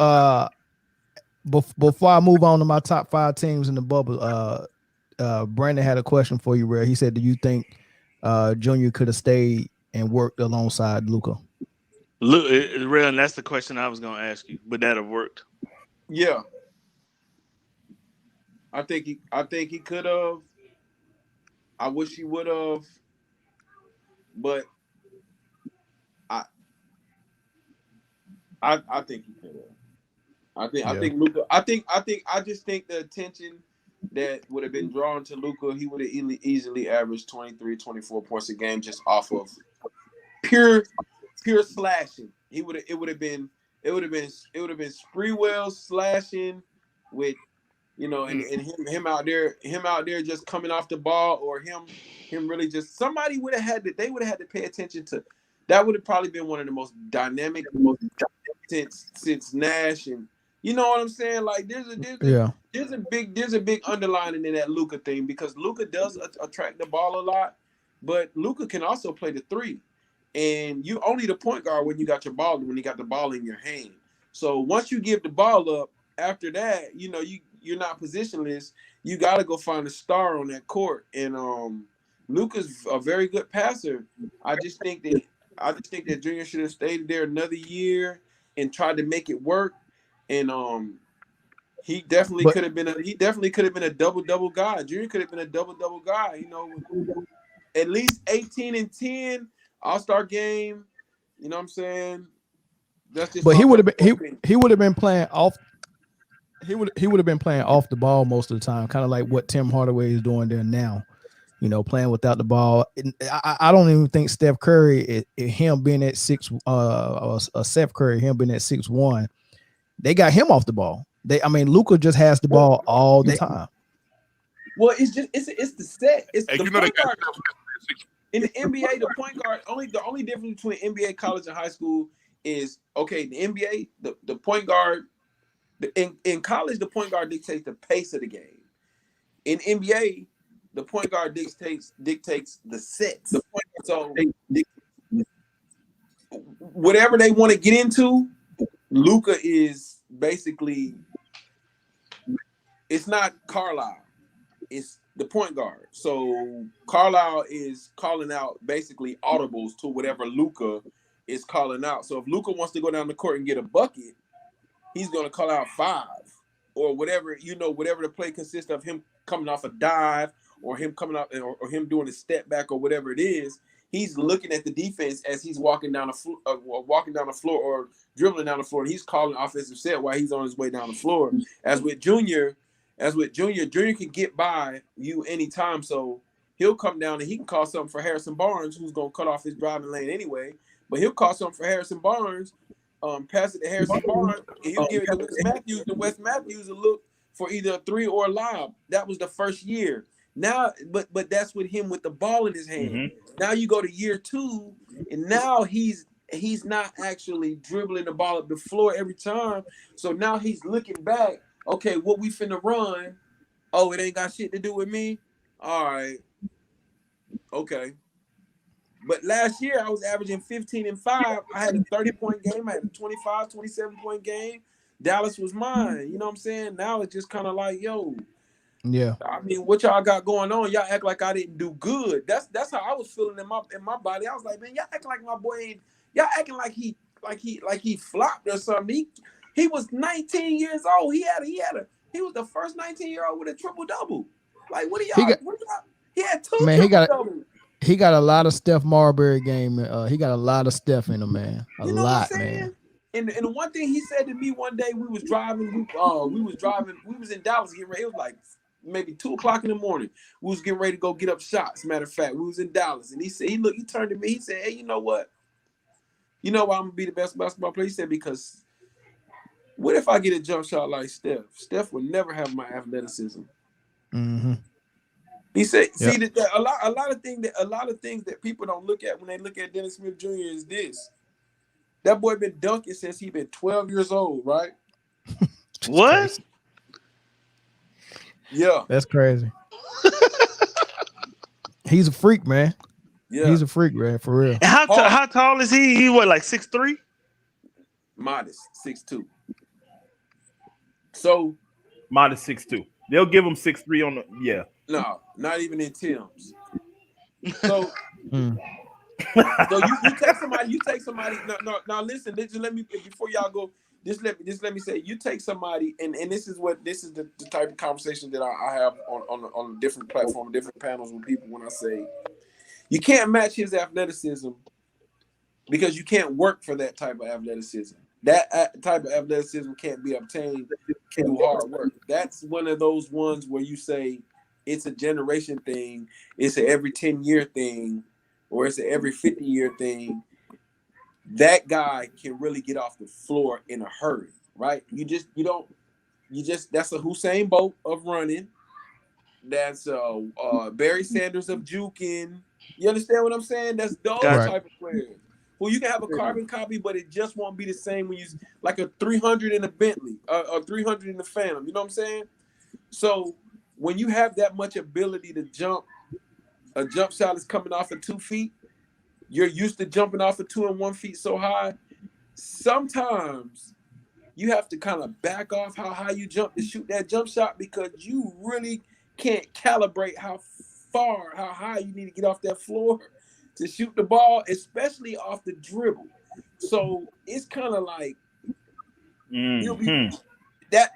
before I move on to my top 5 teams in the bubble, Brandon had a question for you, Ray. He said, "Do you think Junior could have stayed and worked alongside Luka?" Look, Ray, and that's the question I was going to ask you. Would that have worked? Yeah, I think he could have. I wish he would have, but I think he could have. I think Luka. I just think the attention that would have been drawn to Luka, he would have easily averaged 23, 24 points a game just off of pure slashing. It would have been Sprewell slashing with and him out there just coming off the ball, or him really just somebody they would have had to pay attention to. That would have probably been one of the most dynamic since Nash, and you know what I'm saying? Like there's a big underlining in that Luka thing, because Luka does attract the ball a lot, but Luka can also play the 3. And you only the point guard when you got the ball in your hand. So once you give the ball up, after that, you're not positionless. You got to go find a star on that court. And Luka's a very good passer. I just think that Junior should have stayed there another year and tried to make it work. And he definitely could have been a double guy. Junior could have been a double guy. At least 18 and 10 All-Star game. You know what I'm saying? That's just. But he would have been playing off. He would have been playing off the ball most of the time, kind of like what Tim Hardaway is doing there now. Playing without the ball. I don't even think Steph Curry, him being at 6, Steph Curry, him being at 6'1", they got him off the ball. Luka just has the ball all the time. Well, it's the set. It's the point guard. In the NBA, the point guard the only difference between NBA, college, and high school is the NBA, the point guard. In college, the point guard dictates the pace of the game. In NBA, the point guard dictates the sets. So whatever they want to get into, Luka is basically, it's not Carlisle, it's the point guard. So Carlisle is calling out basically audibles to whatever Luka is calling out. So if Luka wants to go down the court and get a bucket, he's going to call out 5 or whatever, whatever the play consists of, him coming off a dive or him coming out or him doing a step back or whatever it is. He's looking at the defense as he's walking down the floor or dribbling down the floor, and he's calling offensive set while he's on his way down the floor. As with Junior, Junior can get by you anytime, so he'll come down and he can call something for Harrison Barnes, who's going to cut off his driving lane anyway, but he'll call something for Harrison Barnes, pass it to Harrison Barnes, and he'll give it to Wes Matthews, and Wes Matthews will look for either a 3 or a lob. That was the first year. Now, but that's with him with the ball in his hand. Mm-hmm. Now you go to year 2, and now he's not actually dribbling the ball up the floor every time. So now he's looking back. Okay, what we finna run? Oh, it ain't got shit to do with me. All right. Okay. But last year I was averaging 15 and 5. I had a 30-point game. I had a 25, 27-point game. Dallas was mine. You know what I'm saying? Now it's just kind of like, yo. Yeah. I mean, what y'all got going on? Y'all act like I didn't do good. That's how I was feeling in my body. I was like, man, y'all acting like my boy ain't. Y'all acting like he flopped or something. He was 19 years old. He was the first 19-year-old with a triple double. Like, what are y'all? He had two triple doubles. He got a lot of Steph Marbury game. He got a lot of Steph in him, man. You know what I'm saying? Man. And the one thing he said to me one day, we was in Dallas getting ready. It was like maybe 2:00 in the morning. We was getting ready to go get up shots. Matter of fact, we was in Dallas, and he said, he turned to me, he said, hey, you know what? You know why I'm gonna be the best basketball player? He said, because what if I get a jump shot like Steph? Steph would never have my athleticism. Mm-hmm. He said, see that a lot of things that people don't look at when they look at Dennis Smith Jr. is this. That boy been dunking since he been 12 years old, right? What? Crazy. Yeah. That's crazy. He's a freak, man. Yeah. He's a freak, man, for real. And how tall is he? He what, like 6'3"? Modest, 6'2". So modest 6'2". They'll give him 6'3" on the No, not even in Tim's. So so you take somebody. Now listen. Just let me, before y'all go. Just let me say, you take somebody, and this is the type of conversation that I have on a different platform, different panels with people. When I say you can't match his athleticism because you can't work for that type of athleticism. That type of athleticism can't be obtained through hard work. That's one of those ones where you say it's a generation thing, it's an every 10-year thing, or it's an every 50-year thing. That guy can really get off the floor in a hurry, right? That's a Usain Bolt of running. That's Barry Sanders of juking. You understand what I'm saying? That's those type of players. Well, you can have a carbon copy, but it just won't be the same when you like a 300 in a Bentley, or 300 in the Phantom. You know what I'm saying? So when you have that much ability to jump, a jump shot is coming off of 2 feet. You're used to jumping off of 2 and 1 feet so high. Sometimes you have to kind of back off how high you jump to shoot that jump shot because you really can't calibrate how high you need to get off that floor to shoot the ball, especially off the dribble. So it's kind of like you'll be that.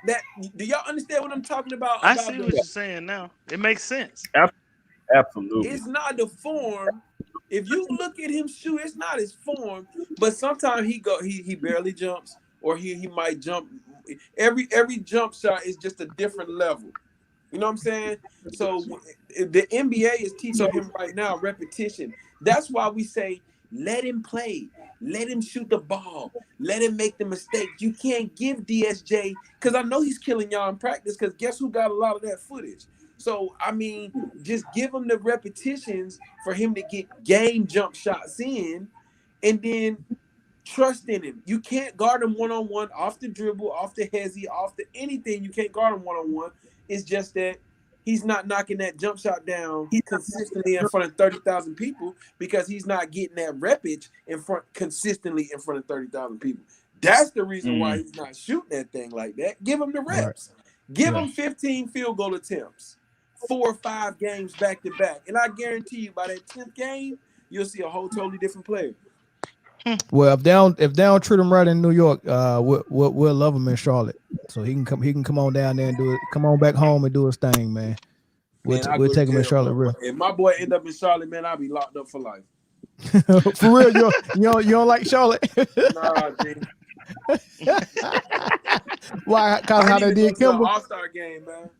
Do y'all understand what I'm talking about? I see what you're saying now. It makes sense. Absolutely. It's not the form. If you look at him shoot, it's not his form. But sometimes he barely jumps, or he might jump. Every jump shot is just a different level. You know what I'm saying? So the NBA is teaching him right now repetition. That's why we say, let him play. Let him shoot the ball. Let him make the mistakes. You can't give DSJ, because I know he's killing y'all in practice, because guess who got a lot of that footage? So, I mean, just give him the repetitions for him to get game jump shots in, and then trust in him. You can't guard him one-on-one, off the dribble, off the hezzy, off the anything. You can't guard him one-on-one. It's just that he's not knocking that jump shot down consistently in front of 30,000 people because he's not getting that repage consistently in front of 30,000 people. That's the reason why he's not shooting that thing like that. Give him the reps. Right. Give him 15 field goal attempts, 4 or 5 games back to back, and I guarantee you by that 10th game, you'll see a whole totally different player. Well, if they don't treat him right in New York, we'll love him in Charlotte. So he can come on down there and do it. Come on back home and do his thing, man. We'll take him in Charlotte, real. If my boy end up in Charlotte, man, I'll be locked up for life. For real, you don't like Charlotte? Nah, dude. Why? Cause how they did Kimber? All-Star game, man.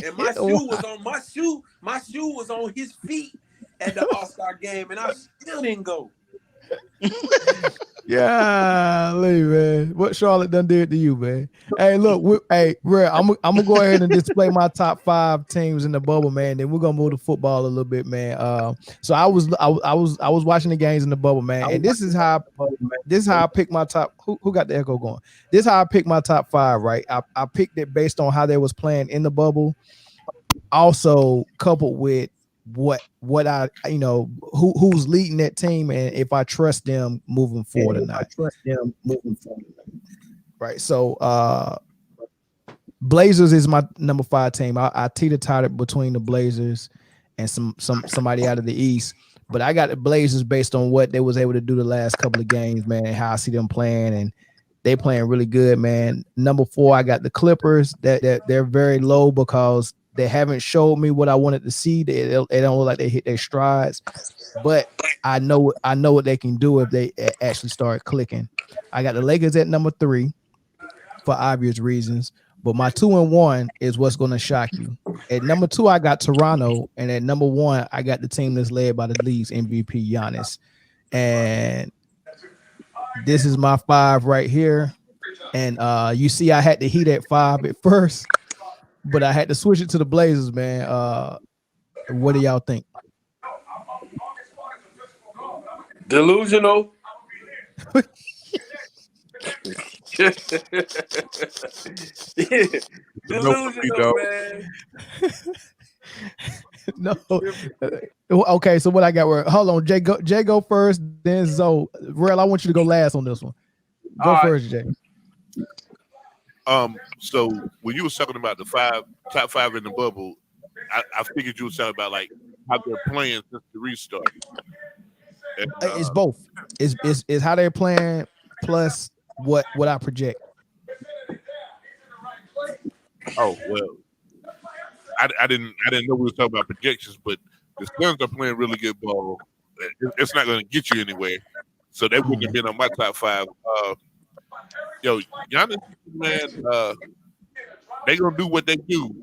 And my shoe was on his feet at the All-Star game, and I still didn't go. Yeah, man. What Charlotte done did to you, man? Hey, look, Real, I'm gonna go ahead and display my top 5 teams in the bubble, man. Then we're gonna move to football a little bit, man. So I was watching the games in the bubble, man, and this is how I pick my top. Who got the echo going? This is how I pick my top 5, right? I picked it based on how they was playing in the bubble, also coupled with what I who's leading that team and if I trust them moving forward or not. Right. So Blazers is my number 5 team. I teeter-totted between the Blazers and somebody out of the East. But I got the Blazers based on what they was able to do the last couple of games, man, and how I see them playing, and they playing really good, man. Number 4, I got the Clippers. That they're very low because they haven't showed me what I wanted to see. They don't look like they hit their strides, but I know what they can do if they actually start clicking. I got the Lakers at number 3 for obvious reasons, but my 2 and 1 is what's going to shock you. At number 2, I got Toronto, and at number 1, I got the team that's led by the league's MVP, Giannis. And this is my 5 right here. And you see, I had the Heat at 5 at first, but I had to switch it to the Blazers, man. What do y'all think? Delusional. Yeah. Delusional, man. No. Okay, so what I got? Hold on, Jay go first, then Zoe. Rel, I want you to go last on this one. Go first, Jay. So when you were talking about the top 5 in the bubble, I figured you were talking about like how they're playing since the restart. And, it's both. It's how they're playing plus what I project. Oh well, I didn't know we were talking about projections, but the Suns are playing really good ball. It's not going to get you anywhere, so they wouldn't have been on my top 5. Yo, Giannis, man, they gonna do what they do.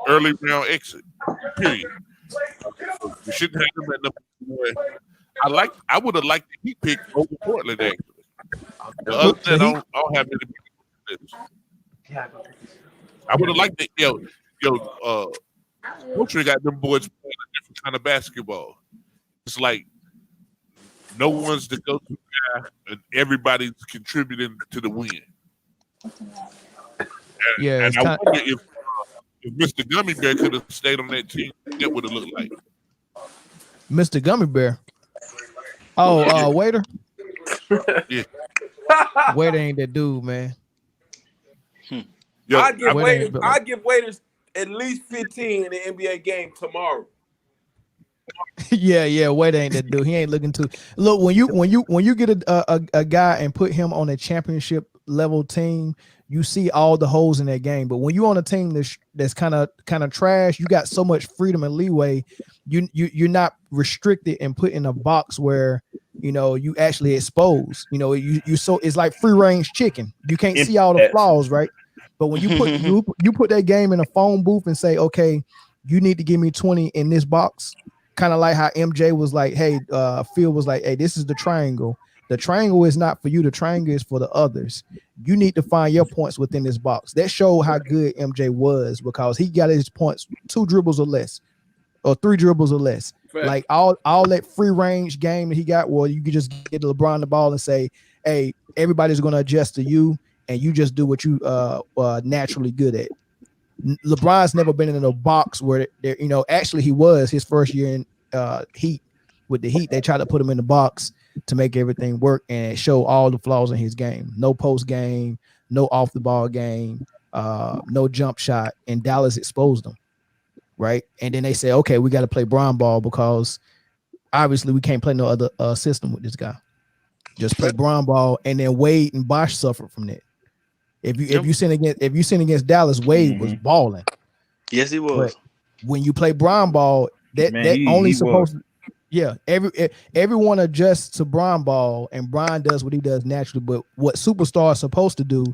Early round exit. Period. We shouldn't have them at number 1. I would have liked the Heat pick over Portland actually. But other than that, I don't have any. I would have liked it. Coach got them boys playing a different kind of basketball. It's like no one's the go-to guy, and everybody's contributing to the win. And I wonder if Mr. Gummy Bear could have stayed on that team, that would have looked like. Mr. Gummy Bear. Oh, Waiter. Yeah. Waiter ain't that dude, man. Yo, I give Waiters at least 15 in the NBA game tomorrow. Yeah, Waiter ain't that dude. He ain't looking to look when you get a guy and put him on a championship level team. You see all the holes in that game, but when you on a team that's kind of trash, you got so much freedom and leeway. You're not restricted and put in a box where you actually expose. You so it's like free range chicken. You can't see all the flaws, right? But when you put you put that game in a phone booth and say, okay, you need to give me 20 in this box, kind of like how MJ was like, hey, Phil was like, hey, this is the triangle. The triangle is not for you. The triangle is for the others. You need to find your points within this box. That showed how good MJ was because he got his points 2 dribbles or less, or 3 dribbles or less. Fair. Like all that free range game that he got, well, you could just get LeBron the ball and say, hey, everybody's going to adjust to you, and you just do what you naturally good at. LeBron's never been in a box where actually he was his first year in Heat. With the Heat, they tried to put him in the box to make everything work and show all the flaws in his game. No post game, no off the ball game, no jump shot, and Dallas exposed them, right? And then they say, okay, we got to play Bron ball because obviously we can't play no other system with this guy. Just play Bron ball, and then Wade and Bosh suffered from that. If you sin against Dallas, Wade was balling. Yes, he was. But when you play Bron ball, he supposed to. Yeah, everyone adjusts to Bron ball, and Bron does what he does naturally. But what superstar is supposed to do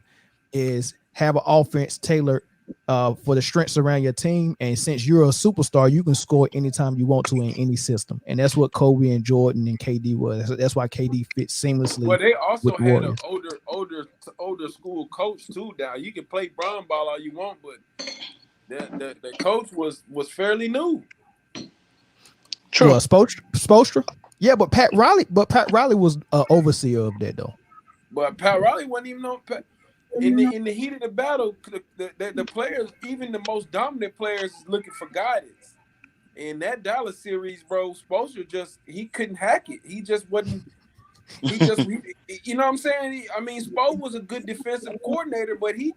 is have an offense tailored for the strengths around your team. And since you're a superstar, you can score anytime you want to in any system. And that's what Kobe and Jordan and KD was. That's why KD fits seamlessly. Well, they also had an older school coach too. Now you can play Bron ball all you want, but the coach was fairly new. True. Spoelstra? Yeah, but Pat Riley was an overseer of that though. But Pat Riley wasn't even on in the heat of the battle. The players, even the most dominant players, is looking for guidance. In that Dallas series, bro, Spoelstra he couldn't hack it. He just wasn't. You know what I'm saying? Spo was a good defensive coordinator, but he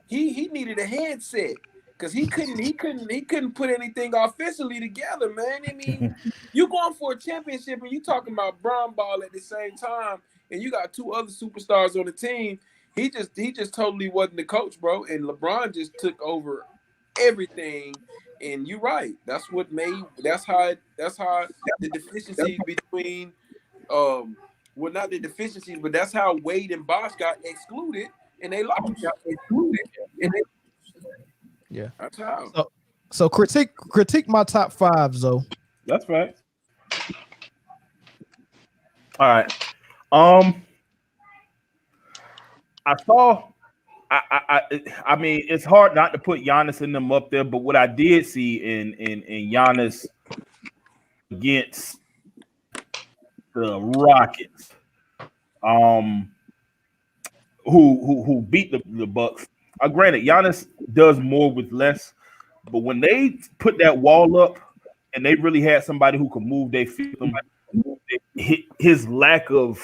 he needed a headset because he couldn't put anything offensively together, man. I mean, you going for a championship and you talking about brown ball at the same time, and you got two other superstars on the team. He just totally wasn't the coach, bro. And LeBron just took over everything. And you're right. That's how the deficiencies between well, not the deficiencies, but that's how Wade and Bosh got excluded and they lost. Yeah. That's how. So critique my top fives though. That's right. All right. I saw. I mean, it's hard not to put Giannis and them up there, but what I did see in Giannis against the Rockets, who beat the Bucks. Granted, Giannis does more with less, but when they put that wall up and they really had somebody who could move their feet, his lack of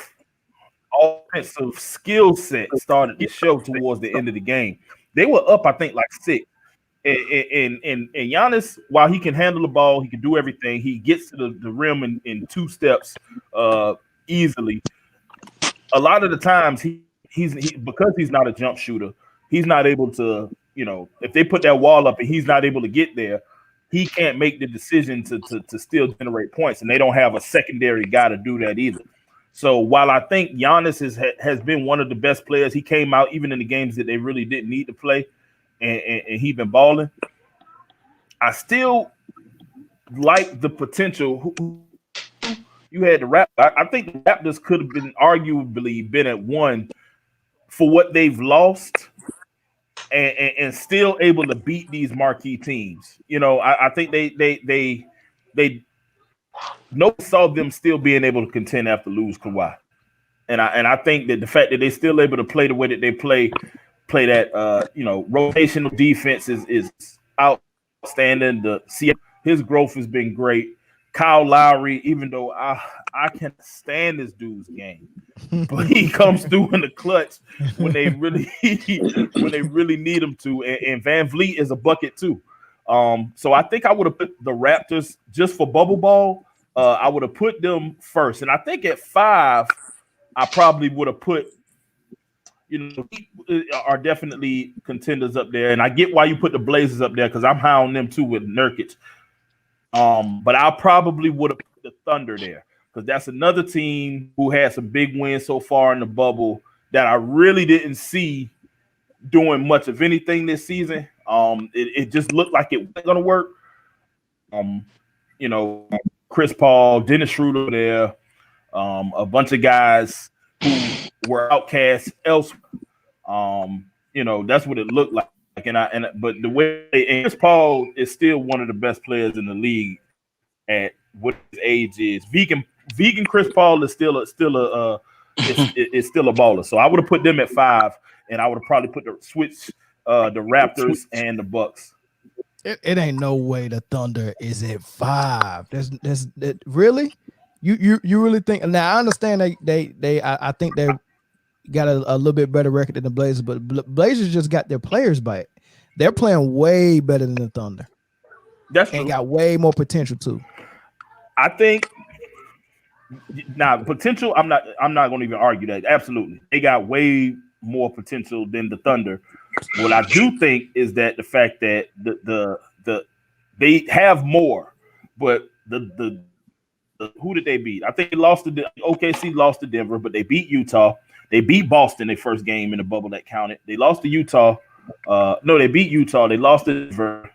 offensive skill set started to show towards the end of the game. They were up, I think, like 6. And Giannis, while he can handle the ball, he can do everything. He gets to the rim in 2 steps easily. A lot of the times, he's because he's not a jump shooter, he's not able to, if they put that wall up and he's not able to get there, he can't make the decision to still generate points. And they don't have a secondary guy to do that either. So while I think Giannis has been one of the best players, he came out even in the games that they really didn't need to play, and he been balling. I still like the potential. You had the Raptors. I think the Raptors could have been arguably been at 1 for what they've lost, and still able to beat these marquee teams. I think they nobody saw them still being able to contend after lose Kawhi, and I think that the fact that they're still able to play the way that they play that rotational defense is outstanding. His growth has been great. Kyle Lowry, even though I can't stand this dude's game, but he comes through in the clutch when they really need him to, and Van Vliet is a bucket too. So I think I would have put the Raptors just for bubble ball. I would have put them first, and I think at 5, I probably would have put, are definitely contenders up there, and I get why you put the Blazers up there because I'm high on them too with Nurkic. But I probably would have put the Thunder there because that's another team who had some big wins so far in the bubble that I really didn't see doing much of anything this season. It just looked like it wasn't going to work. Chris Paul, Dennis Schroeder there, a bunch of guys who were outcasts elsewhere. That's what it looked like. But the way Chris Paul is still one of the best players in the league at what his age is. Vegan Chris Paul is still a baller. So I would have put them at 5, and I would have probably put the Raptors and the Bucks. It ain't no way the Thunder is at 5. That's really you really think? Now I understand I think they got a little bit better record than the Blazers, but Blazers just got their players back. They're playing way better than the Thunder. That's true. And got way more potential too. I think potential. I'm not going to even argue that. Absolutely, they got way more potential than the Thunder. What I do think is that the fact that they have more, but the who did they beat? I think they lost to OKC, lost to Denver, but they beat Utah. They beat Boston their first game in the bubble that counted. They lost to Utah. They beat Utah. They lost to Denver.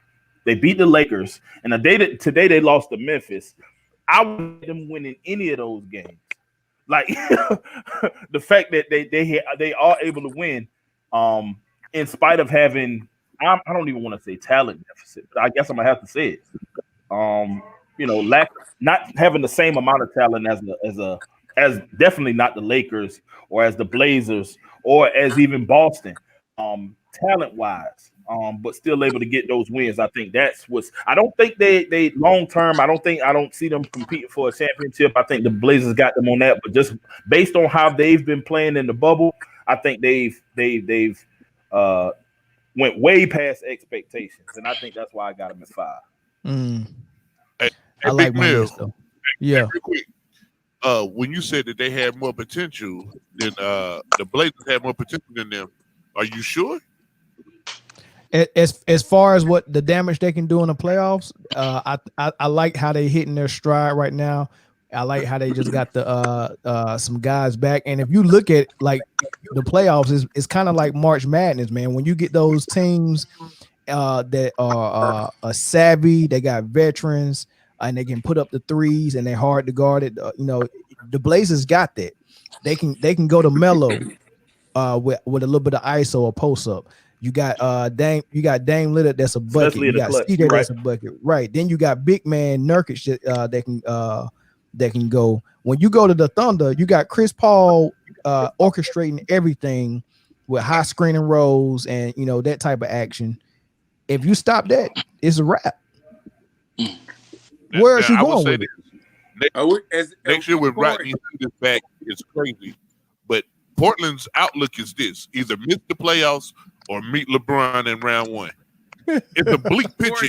They beat the Lakers. And today they lost to Memphis. I want them winning any of those games. Like the fact that they are able to win, in spite of having, I don't even want to say talent deficit, but I guess I'm gonna have to say it. Not having the same amount of talent as definitely not the Lakers or as the Blazers or as even Boston, talent wise, but still able to get those wins. I think that's what's. I don't think they long term. I don't see them competing for a championship. I think the Blazers got them on that, but just based on how they've been playing in the bubble, I think they've went way past expectations, and I think that's why I got him at 5. Hey, I like Big my Mill. list though. Yeah. Real quick. When you said that they had more potential than the Blazers had more potential than them, are you sure? As far as what the damage they can do in the playoffs, I like how they hitting their stride right now. I like how they just got the some guys back. And if you look at like the playoffs, it's kind of like March Madness, man. When you get those teams that are savvy, they got veterans, and they can put up the threes, and they're hard to guard it. The Blazers got that. They can go to Melo with a little bit of ISO or post up. You got Dame Lillard, that's a bucket. Especially You in the got clutch, CJ, right? that's a bucket. Right. Then you got big man Nurkic that can go. When you go to the Thunder, you got Chris Paul orchestrating everything with high screening rolls and that type of action. If you stop that, it's a wrap. Where is you going with it? Next year with Rodney Hood back, it's crazy. But Portland's outlook is this: either miss the playoffs or meet LeBron in round 1. It's a bleak picture.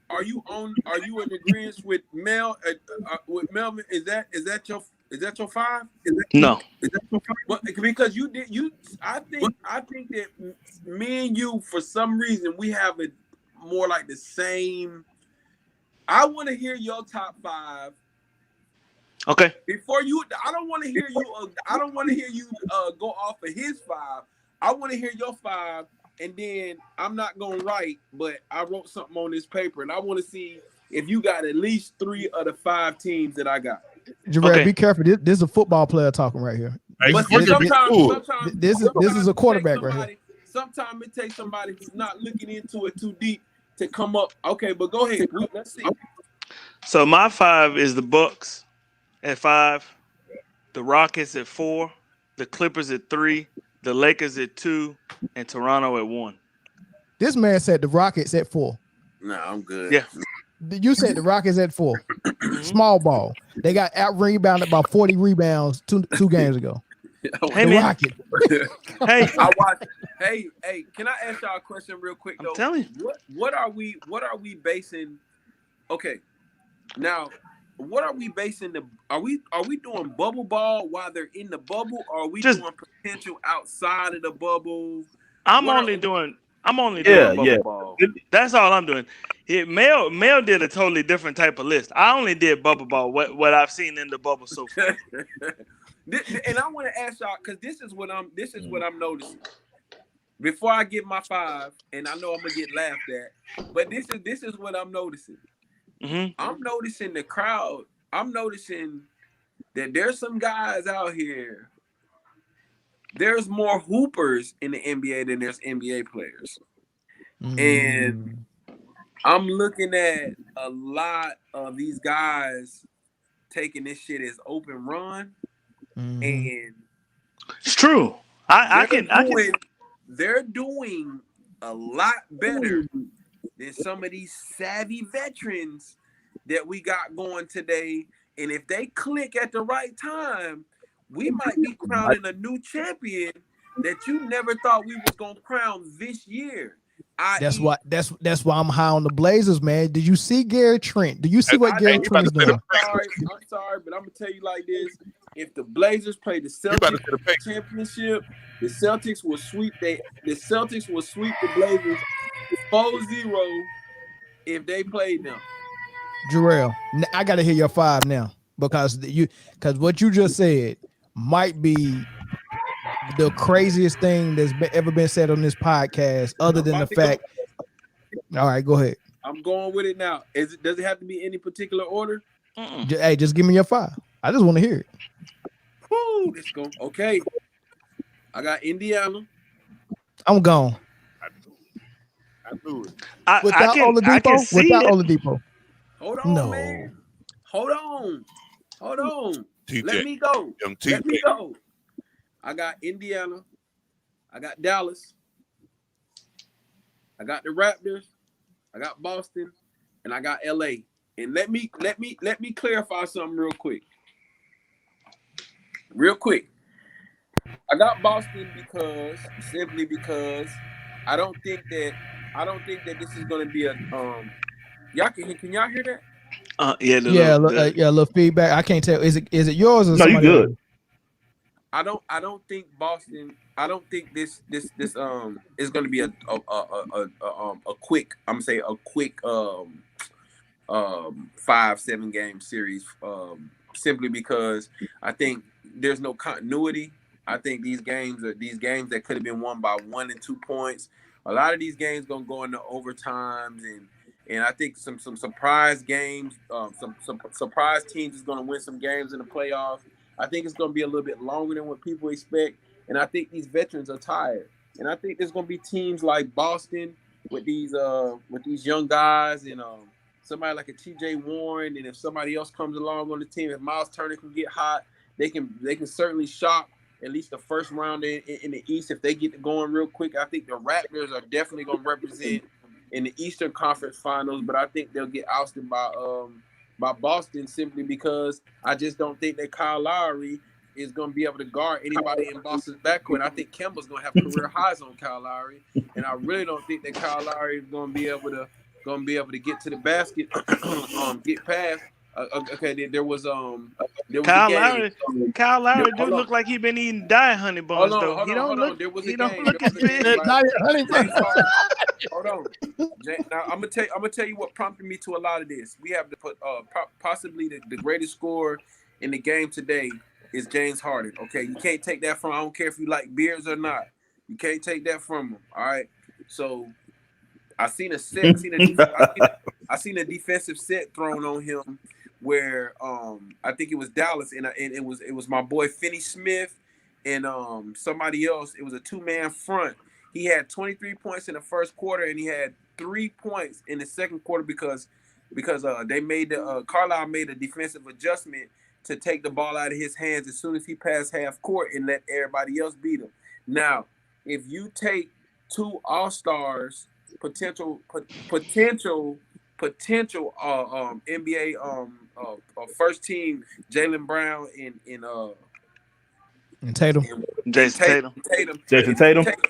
Are you in agreement with Mel? With Melvin, is that your 5? No. Is that your 5? Well, because I think that me and you, for some reason, we have it more like the same. I want to hear your top 5. Okay. Before you, I don't want to hear you. I don't want to hear you go off of his 5. I want to hear your 5, and then I'm not gonna write, but I wrote something on this paper, and I want to see if you got at least 3 of the 5 teams that I got. Jarell, Okay. be careful. This is a football player talking right here. But This is a quarterback right here. Sometimes it takes somebody who's not looking into it too deep to come up. Okay, but go ahead. Let's see. So my 5 is the Bucks at 5, the Rockets at 4, the Clippers at 3, the Lakers at 2, and Toronto at 1. This man said the Rockets at 4. No, I'm good. Yeah. You said the Rockets at 4. Small ball. They got out rebounded about 40 rebounds two games ago. Hey, the man. Rockets. Hey, I watch. Hey, can I ask y'all a question real quick though? I'm telling you. What are we basing? Okay, now what are we basing the? Are we doing bubble ball while they're in the bubble, or are we doing potential outside of the bubble? I'm only doing bubble ball. That's all I'm doing. Mel did a totally different type of list. I only did bubble ball. What I've seen in the bubble so far. And I want to ask y'all, because this is what I'm noticing. Before I get my 5, and I know I'm gonna get laughed at, but this is what I'm noticing. Mm-hmm. I'm noticing the crowd. I'm noticing that there's some guys out here. There's more hoopers in the NBA than there's NBA players, and I'm looking at a lot of these guys taking this shit as open run. And it's true. They're doing a lot better than some of these savvy veterans that we got going today. And if they click at the right time, we might be crowning a new champion that you never thought we was gonna crown this year. That's why I'm high on the Blazers, man. Did you see Gary Trent? Do you see what Gary Trent's doing? I'm sorry, but I'm gonna tell you like this. If the Blazers play the Celtics championship, the Celtics will sweep the Blazers 4-0 if they play them. Jarell, I gotta hear your 5 now because what you just said might be the craziest thing that's ever been said on this podcast, other than the fact. All right, go ahead. I'm going with it now. Does it have to be any particular order? Hey, just give me your 5. I just want to hear it. Woo, let's go. Okay. I got Indiana. I'm gone. I knew it. Without Oladipo. Hold on, man. Hold on. TJ. Let me go. Let me go. I got Indiana. I got Dallas. I got the Raptors. I got Boston, and I got LA. And let me clarify something real quick. I got Boston simply because I don't think that this is going to be a Y'all can y'all hear that? Yeah, yeah, a little feedback. I can't tell. Is it yours or No, you somebody good. else? I don't think Boston. I don't think this is going to be a quick. I'm gonna say a quick 5-7 game series. Simply because I think there's no continuity. I think these games that could have been won by 1 and 2 points. A lot of these games gonna go into overtimes and I think some surprise games, some surprise teams is gonna win some games in the playoffs. I think it's going to be a little bit longer than what people expect. And I think these veterans are tired. And I think there's going to be teams like Boston with these young guys and somebody like a TJ Warren. And if somebody else comes along on the team, if Miles Turner can get hot, they can certainly shock at least the first round in the East if they get going real quick. I think the Raptors are definitely going to represent in the Eastern Conference Finals, but I think they'll get ousted by Boston simply because I just don't think that Kyle Lowry is going to be able to guard anybody in Boston's backcourt. I think Kemba's going to have career highs on Kyle Lowry, and I really don't think that Kyle Lowry is going to be able to get to the basket, get past. Okay, there was Kyle a game. Lowry. Kyle Lowry do look like he been eating diet honey buns though. Hold on. There was a game. Hold on. Now I'm gonna tell you what prompted me to a lot of this. We have to put possibly the greatest scorer in the game today is James Harden. Okay, you can't take that from. I don't care if you like beers or not. You can't take that from him. All right. So I seen a defensive set thrown on him where I think it was Dallas and it was my boy Finney Smith and somebody else. It was a 2-man front. He had 23 points in the first quarter and he had 3 points in the second quarter because they made Carlisle made a defensive adjustment to take the ball out of his hands as soon as he passed half court and let everybody else beat him. Now, if you take 2 All-Stars, potential NBA first team Jaylen Brown and Tatum. Jason Tatum.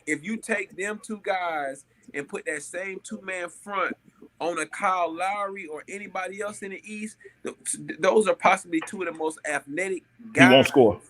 If you take them 2 guys and put that same 2-man front on a Kyle Lowry or anybody else in the East, those are possibly 2 of the most athletic guys. He won't score.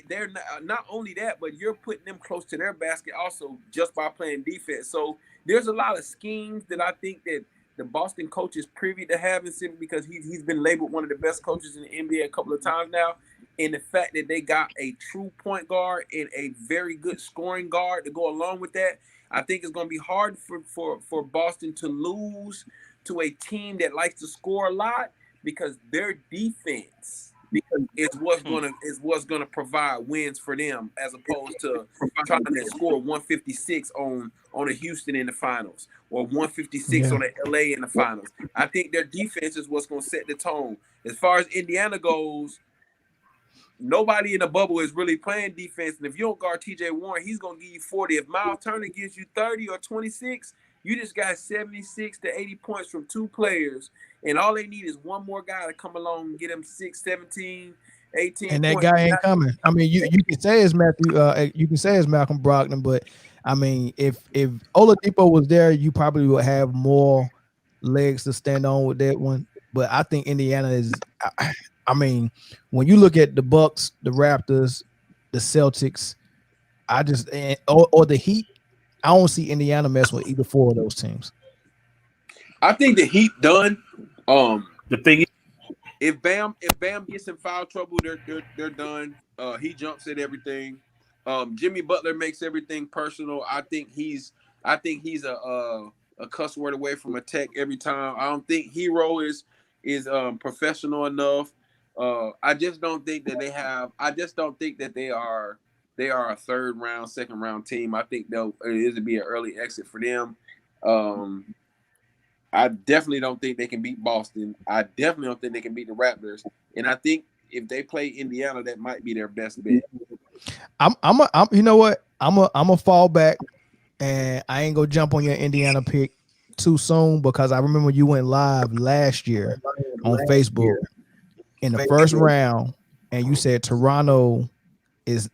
They're not only that, but you're putting them close to their basket also just by playing defense. So there's a lot of schemes that I think that the Boston coach is privy to having simply because he's been labeled one of the best coaches in the NBA a couple of times now. And the fact that they got a true point guard and a very good scoring guard to go along with that, I think it's going to be hard for Boston to lose to a team that likes to score a lot because their defense is what's going to provide wins for them as opposed to trying to score 156 on a Houston in the finals or 156 on a LA in the finals. I think their defense is what's going to set the tone. As far as Indiana goes, nobody in the bubble is really playing defense. And if you don't guard TJ Warren, he's going to give you 40. If Miles Turner gives you 30 or 26, you just got 76 to 80 points from 2 players. And all they need is one more guy to come along and get him 6, 17, 18 and that points. guy ain't coming. I mean, you can say it's Matthew, you can say it's Malcolm Brogdon, but I mean, if Oladipo was there, you probably would have more legs to stand on with that one. But I think Indiana is. I mean, when you look at the Bucks, the Raptors, the Celtics, or the Heat, I don't see Indiana mess with either 4 of those teams. I think the Heat done. The thing is, if Bam gets in foul trouble, they're done. He jumps at everything. Jimmy Butler makes everything personal. I think he's a cuss word away from a tech every time. I don't think Hero is professional enough. I just don't think that they have. I just don't think that they are a 3rd round, 2nd round team. I think it'll be an early exit for them. I definitely don't think they can beat Boston. I definitely don't think they can beat the Raptors. And I think if they play Indiana, that might be their best bet. You know what? I'm a fall back, and I ain't gonna jump on your Indiana pick too soon because I remember you went live last year on Facebook in the first round, and you said Toronto is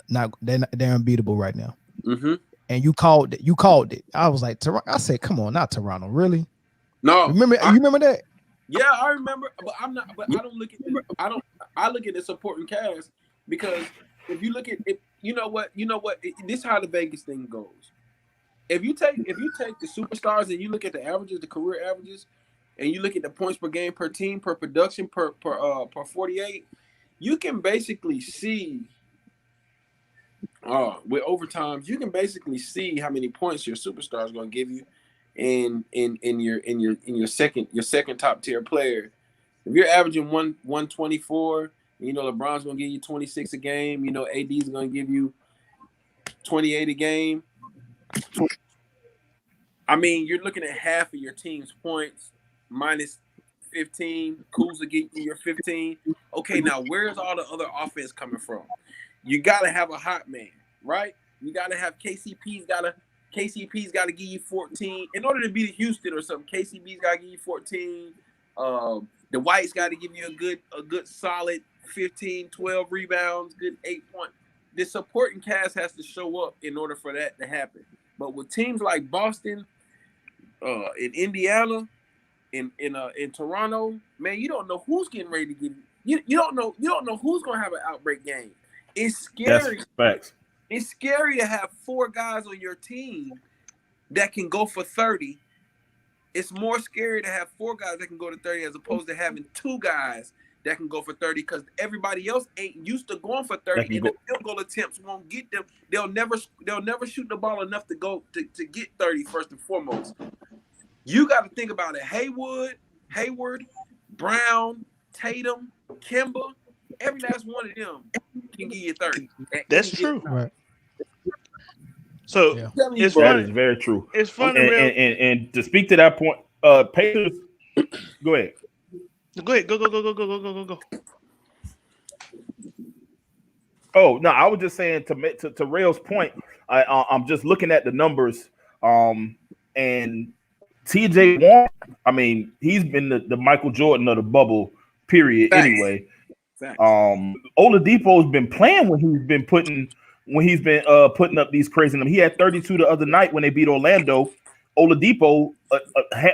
not they're unbeatable right now. Mm-hmm. and you called it. You called it. I was like, I said, come on, not Toronto, really? No, you remember that? Yeah, I remember, but I'm not. But I don't look at the, I look at the supporting cast, because if you look at it, you know what, this is how the Vegas thing goes. If you take the superstars and you look at the averages, the career averages, and you look at the points per game, per team, per production, per 48, you can basically see with overtimes, you can basically see how many points your superstar is going to give you in your second top tier player. If you're averaging 124, you know LeBron's going to give you 26 a game, you know AD's going to give you 28 a game. I mean, you're looking at half of your team's points minus 15. Kuzma get you your 15. Okay, now where's all the other offense coming from? You gotta have a hot man, right? You gotta have KCP's gotta give you 14 in order to beat Houston or something. KCP's gotta give you 14. The White's gotta give you a good solid 15, 12 rebounds, good 8 point. The supporting cast has to show up in order for that to happen. But with teams like Boston, in Indiana, in Toronto, man, you don't know who's getting ready to give you. You don't know who's gonna have an outbreak game. It's scary. That's facts. It's scary to have 4 guys on your team that can go for 30. It's more scary to have 4 guys that can go to 30 as opposed to having 2 guys that can go for 30, because everybody else ain't used to going for 30, and the field goal attempts won't get them. They'll never shoot the ball enough to go to get 30 first and foremost. You got to think about it. Hayward, Brown, Tatum, Kemba, every last one of them can give you 30. That's true. Right. So That that is very true. It's funny, and to speak to that point, Pacers. Go ahead. Go. Oh no, I was just saying to Rail's point. I'm just looking at the numbers. And TJ Warren, I mean, he's been the Michael Jordan of the bubble period. Facts. Anyway. Facts. Oladipo's been playing when he's been putting up these crazy numbers. He had 32 the other night when they beat Orlando. Oladipo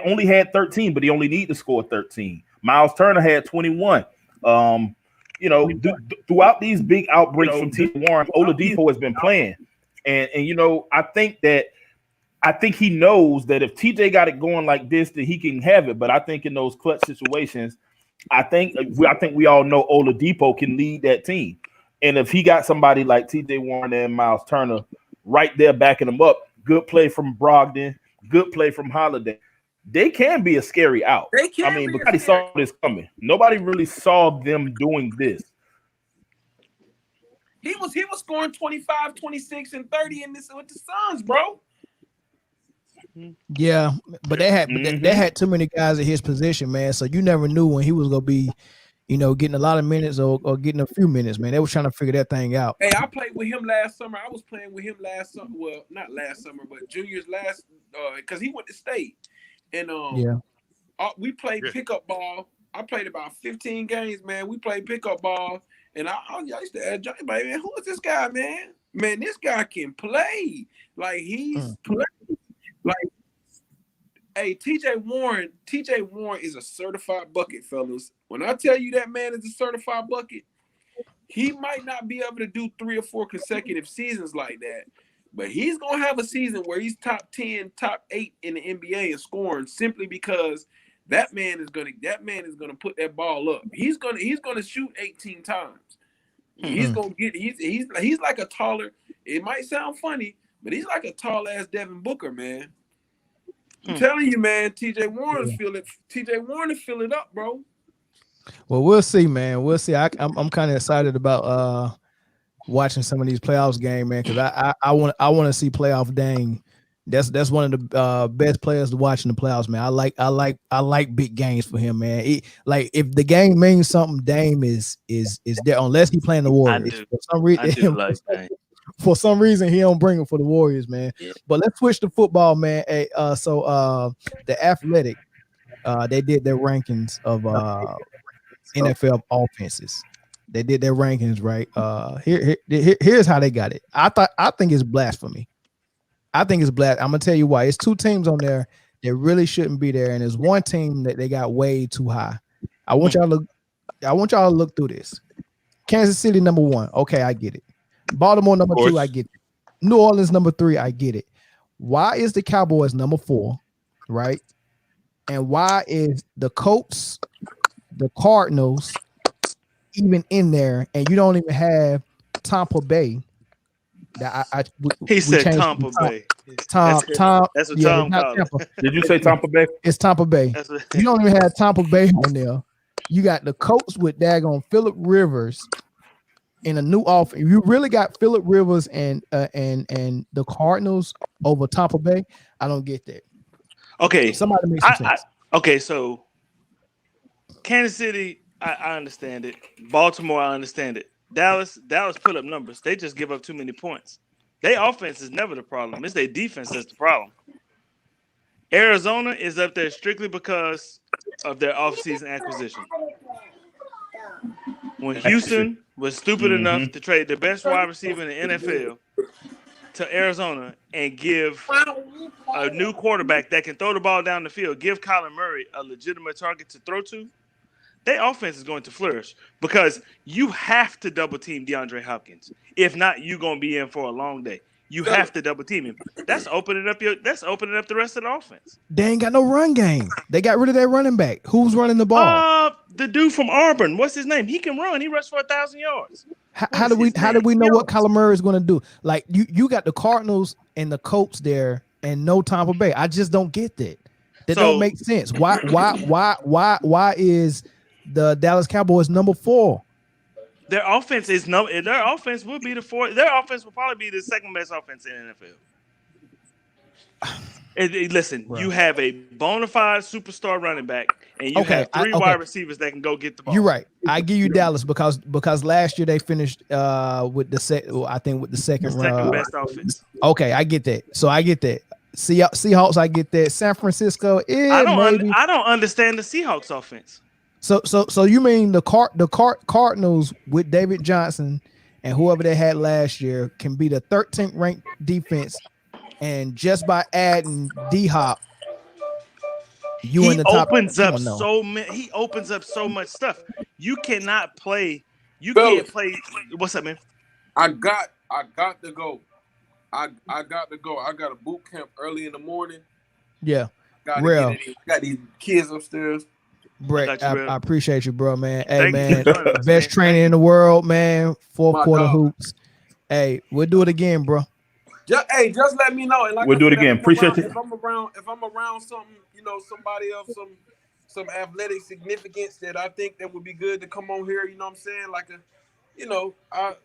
only had 13, but he only needed to score 13. Miles Turner had 21. Throughout these big outbreaks from TJ Warren, Oladipo has been playing, and I think he knows that if TJ got it going like this, that he can have it. But I think in those clutch situations, I think we all know Oladipo can lead that team. And if he got somebody like TJ Warren and Miles Turner right there backing him up, good play from Brogdon, good play from Holiday, they can be a scary out. I mean, nobody saw this coming. Nobody really saw them doing this. He was scoring 25, 26, and 30 in this with the Suns, bro. Yeah, but they had too many guys in his position, man. So you never knew when he was gonna be, getting a lot of minutes or getting a few minutes, man. They was trying to figure that thing out. Hey, I played with him last summer. I was playing with him last summer. Well, not last summer, but juniors last, because he went to state, and we played pickup ball. I played about 15 games, man. We played pickup ball, and I used to ask Johnny, man, who is this guy, man? Man, this guy can play. Like he's playing. Like, hey, TJ Warren is a certified bucket, fellas. When I tell you that man is a certified bucket, he might not be able to do 3 or 4 consecutive seasons like that, but he's gonna have a season where he's top 10, top 8 in the NBA in scoring, simply because that man is gonna put that ball up. He's gonna shoot 18 times. He's gonna get he's like a taller. It might sound funny, but he's like a tall ass Devin Booker, man. I'm telling you, man. TJ Warren fill it up, bro. Well, we'll see, man. We'll see. I'm kind of excited about watching some of these playoffs game, man, because I want to see playoff Dame. That's one of the best players to watch in the playoffs, man. I like big games for him, man. If the game means something, Dame is there unless he playing the Warriors. For some reason, he don't bring it for the Warriors, man. Yeah. But let's switch to football, man. Hey, so the Athletic, they did their rankings of NFL offenses. They did their rankings, right? Here's how they got it. I think it's blasphemy. I think it's black. I'm gonna tell you why. It's two teams on there that really shouldn't be there, and there's one team that they got way too high. I want y'all to look through this. Kansas City number 1. Okay, I get it. Baltimore number 2. I get it. New Orleans number 3. I get it. Why is the Cowboys number 4? Right? And why is the Colts, the Cardinals, even in there? And you don't even have Tampa Bay. He said Tampa Bay. Tom. That's what yeah, Tom called it. Did you say Tampa Bay? It's Tampa Bay. You don't even have Tampa Bay on there. You got the Colts with daggone Phillip Rivers in a new offense. You really got Phillip Rivers and the Cardinals over Tampa Bay. I don't get that. Okay, somebody make some sense. Okay, so Kansas City, I understand it. Baltimore, I understand it. Dallas put up numbers. They just give up too many points. Their offense is never the problem. It's their defense that's the problem. Arizona is up there strictly because of their offseason acquisition. When Houston was stupid enough to trade the best wide receiver in the NFL to Arizona and give a new quarterback that can throw the ball down the field, give Kyler Murray a legitimate target to throw to, their offense is going to flourish because you have to double team DeAndre Hopkins. If not, you're going to be in for a long day. You have to double team him. That's opening up the rest of the offense. They ain't got no run game. They got rid of their running back. Who's running the ball? The dude from Auburn. What's his name? He can run. He rushed for 1,000 yards. How do we know what Kyler Murray is going to do? Like you got the Cardinals and the Colts there and no Tampa Bay. I just don't get that. That don't make sense. Why is the Dallas Cowboys number 4? Their offense will be the 4th. Their offense will probably be the second best offense in the NFL. Listen, you have a bona fide superstar running back, and you have 3 wide receivers that can go get the ball. You're right. I give you Dallas because last year they finished with the second best offense. Okay, I get that. So I get that. Seahawks, I get that. San Francisco, I don't understand the Seahawks offense. So you mean the Cardinals with David Johnson and whoever they had last year can be the 13th ranked defense, and just by adding D-Hop, he opens up so much stuff. You cannot play. You can't play. What's up, man? I got to go. I got to go. I got a boot camp early in the morning. Yeah, got these kids upstairs. Brett, I appreciate you, bro, man. Hey, man, best training in the world, man. Fourth quarter hoops. Hey, we'll do it again, bro. Just let me know. And like we'll do it again. Appreciate you. If I'm around something, somebody of some athletic significance that I think that would be good to come on here. You know what I'm saying? Like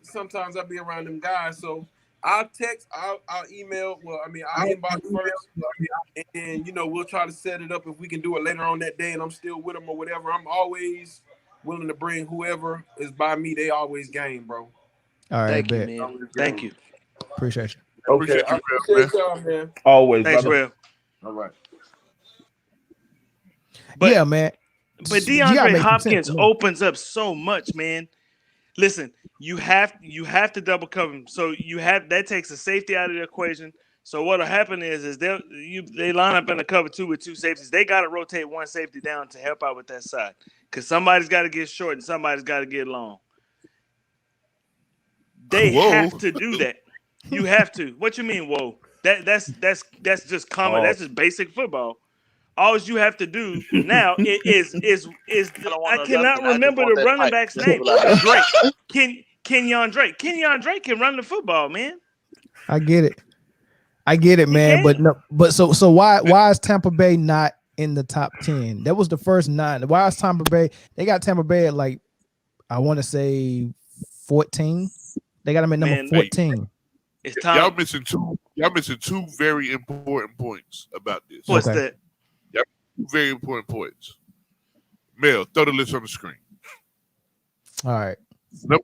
sometimes I'll be around them guys, so I'll text, I'll email. Well, I'll inbox first, and we'll try to set it up if we can do it later on that day, and I'm still with them or whatever. I'm always willing to bring whoever is by me. They always game, bro. All right, thank you, man. Thank you. Appreciate you. Okay, I appreciate y'all, man. Always. Thanks, Will. All right. But, yeah, man. But DeAndre Hopkins opens up so much, man. Listen, you have to double cover him. So that takes a safety out of the equation. So what'll happen is they line up in a cover 2 with 2 safeties. They got to rotate one safety down to help out with that side because somebody's got to get short and somebody's got to get long. They have to do that. You have to. What you mean? Whoa, that's just common. That's just basic football. All you have to do now is I cannot remember the running back's name. Drake. Kenyon Drake. Kenyon Drake can run the football, man. I get it, man. But so why is Tampa Bay not in the top 10? That was the first 9. Why is Tampa Bay? They got Tampa Bay at like I want to say 14. They got them at number 14. It's time. Y'all missing two very important points about this. What's that? Very important points. Mel, throw the list on the screen. All right. Nope.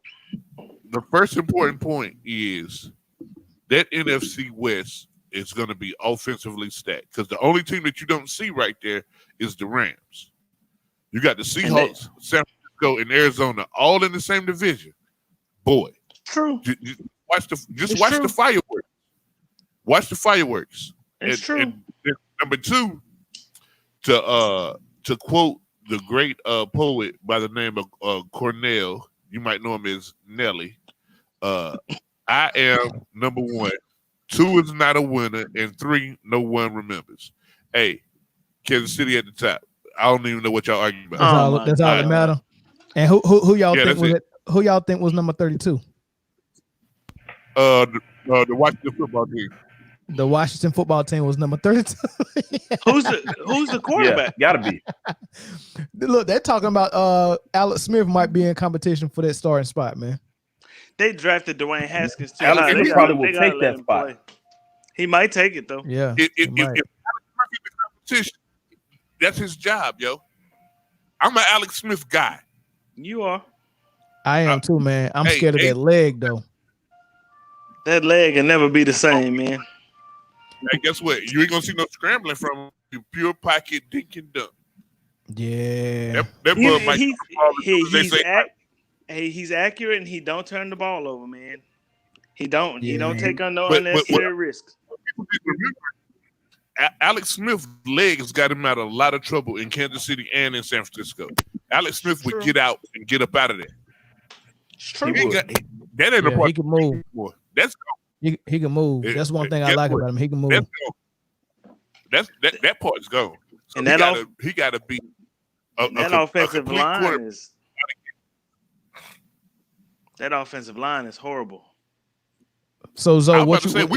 The first important point is that NFC West is going to be offensively stacked because the only team that you don't see right there is the Rams. You got the Seahawks, San Francisco, and Arizona all in the same division. Boy, true. Watch the fireworks. Watch the fireworks. It's true. And number two, to quote the great poet by the name of Cornell, you might know him as Nelly. I am number one. 2 is not a winner, and 3, no one remembers. Hey, Kansas City at the top. I don't even know what y'all arguing about. That's all that matter. And who y'all think was it. Who y'all think was number 32? The Washington football team. The Washington football team was number 32. Who's the quarterback? Yeah, gotta be. Look, they're talking about Alex Smith might be in competition for that starting spot, man. They drafted Dwayne Haskins too. Alex Smith probably will take that spot. Play. He might take it though. Yeah. If Alex Smith is in competition, that's his job, yo. I'm an Alex Smith guy. You are. I am too, man. I'm scared of that leg though. That leg can never be the same, man. Hey, guess what? You ain't gonna see no scrambling from him. Pure pocket dink and dunk. Yeah. That boy might. He's accurate and he don't turn the ball over, man. He don't take on no But unnecessary risks. Alex Smith's legs got him out of a lot of trouble in Kansas City and in San Francisco. Alex Smith would get out and get up out of there. It's true. That ain't a part. He can move. Anymore. That's he can move. That's one thing I like about him. He can move. That part's gone. So and he gotta be that offensive line is. That offensive line is horrible. So Zoe, quarterback.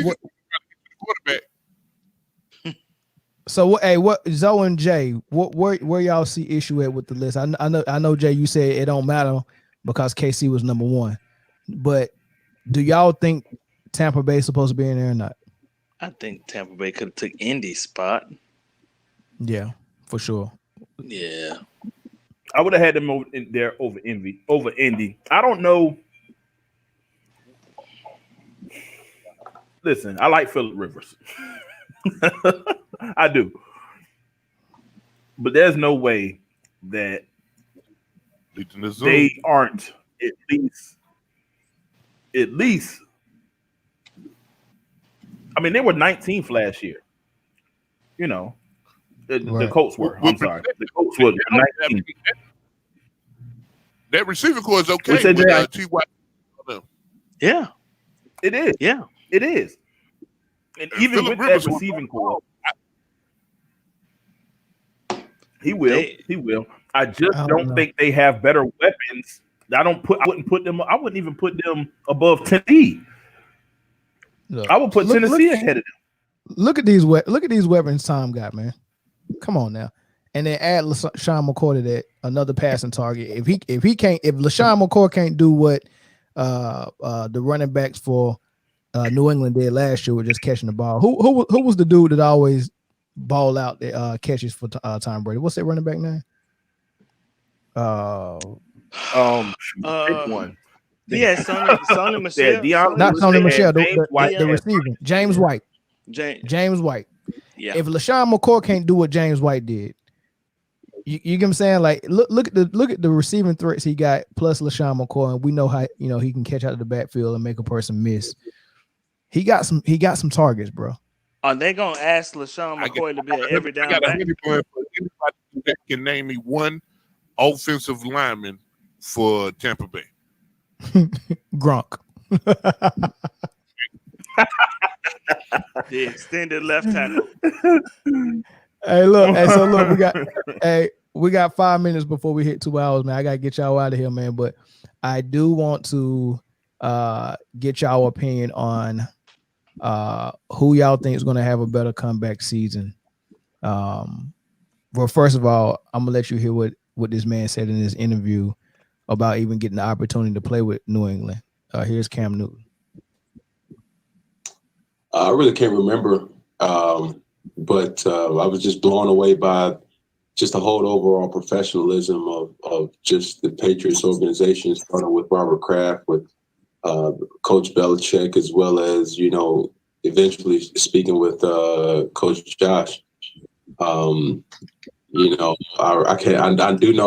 So what Zoe and Jay, where y'all see issue at with the list? I know Jay, you said it don't matter because KC was number 1, but do y'all think Tampa Bay is supposed to be in there or not? I think Tampa Bay could have took Indy's spot. Yeah, for sure. Yeah, I would have had them over Indy. I don't know. Listen, I like Phillip Rivers. I do. But there's no way that they aren't at least. I mean, they were 19th last year. You know, the Colts were. I'm sorry. The Colts were 19th. That receiving core is okay. With, T.Y. Yeah. It is. Yeah. It is. And even with that receiving core, he will. He will. I just don't think they have better weapons. I wouldn't even put them above Tennessee. Look, I would put Tennessee ahead of them. Look at these weapons Tom got, man. Come on now. And then add LaShawn McCoy to that, another passing target. If LaShawn McCoy can't do what the running backs for New England did last year with just catching the ball. Who was the dude that always ball out the catches for Tom Brady? What's that running back name? Pick one. Yeah, Sonny Michel. Not Sonny Michel. The receiver, James White. James White. Yeah. If LaShawn McCoy can't do what James White did, you get what I'm saying? Like, look at the receiving threats he got plus LaShawn McCoy, and we know how he can catch out of the backfield and make a person miss. He got some targets, bro. Are they gonna ask LaShawn McCoy to be an every down back? Anybody that can name me one offensive lineman for Tampa Bay. Gronk. The extended left tackle. We got 5 minutes before we hit 2 hours, man. I gotta get y'all out of here, man. But I do want to get y'all opinion on who y'all think is gonna have a better comeback season. Well, first of all, I'm gonna let you hear what this man said in his interview about even getting the opportunity to play with New England. Here's Cam Newton. I really can't remember, but I was just blown away by just the whole overall professionalism of just the Patriots organization, starting with Robert Kraft, with Coach Belichick, as well as, eventually speaking with Coach Josh. I do know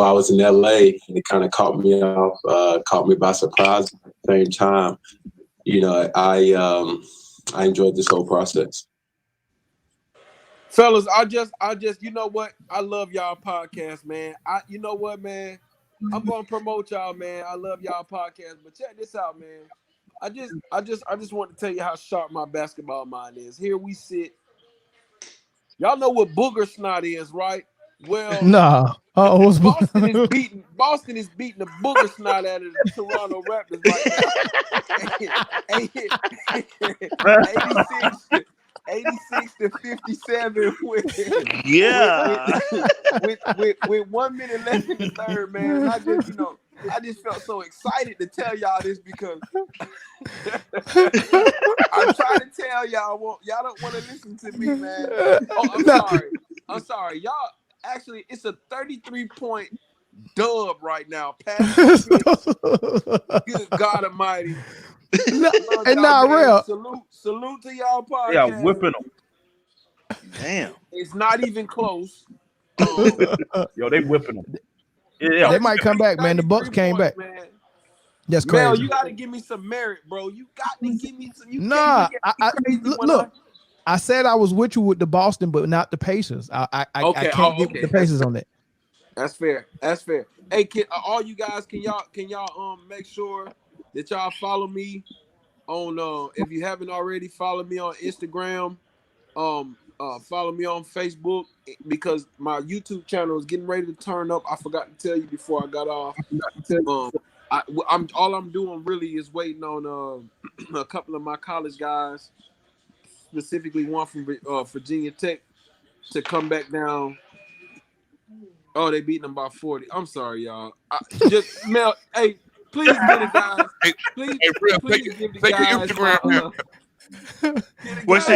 I was in LA and it kind of caught me by surprise. At the same time, I enjoyed this whole process. Fellas, I just, you know what? I love y'all podcast, man. You know what, man? I'm gonna promote y'all, man. I love y'all podcast, but check this out, man. I just want to tell you how sharp my basketball mind is. Here we sit. Y'all know what booger snot is, right? Well, Nah. Boston is beating the booger snot out of the Toronto Raptors right now. 86 to 57 with 1 minute left in the third, man. And I just felt so excited to tell y'all this because I'm trying to tell y'all don't want to listen to me, man. Oh, I'm sorry. Y'all actually, it's a 33-point dub right now. Good God Almighty. And now, real salute to y'all podcast. Yeah, whipping them. Damn, it's not even close. Yo, they whipping them. Yeah, they might come back, man. The Bucks came back. Man. That's crazy. Mel, you got to give me some merit, bro. You got to give me some. Look. I said I was with you with the Boston, but not the Pacers. I can't get with the Pacers on that. That's fair. Hey, all you guys, can y'all make sure that y'all follow me on if you haven't already, follow me on Instagram. Follow me on Facebook because my YouTube channel is getting ready to turn up. I forgot to tell you before I got off. I'm doing really is waiting on a couple of my college guys, specifically one from Virginia Tech, to come back down. Oh, they beating them by 40. I'm sorry, y'all. Mel, hey, please get it, guys. Please give the guys what's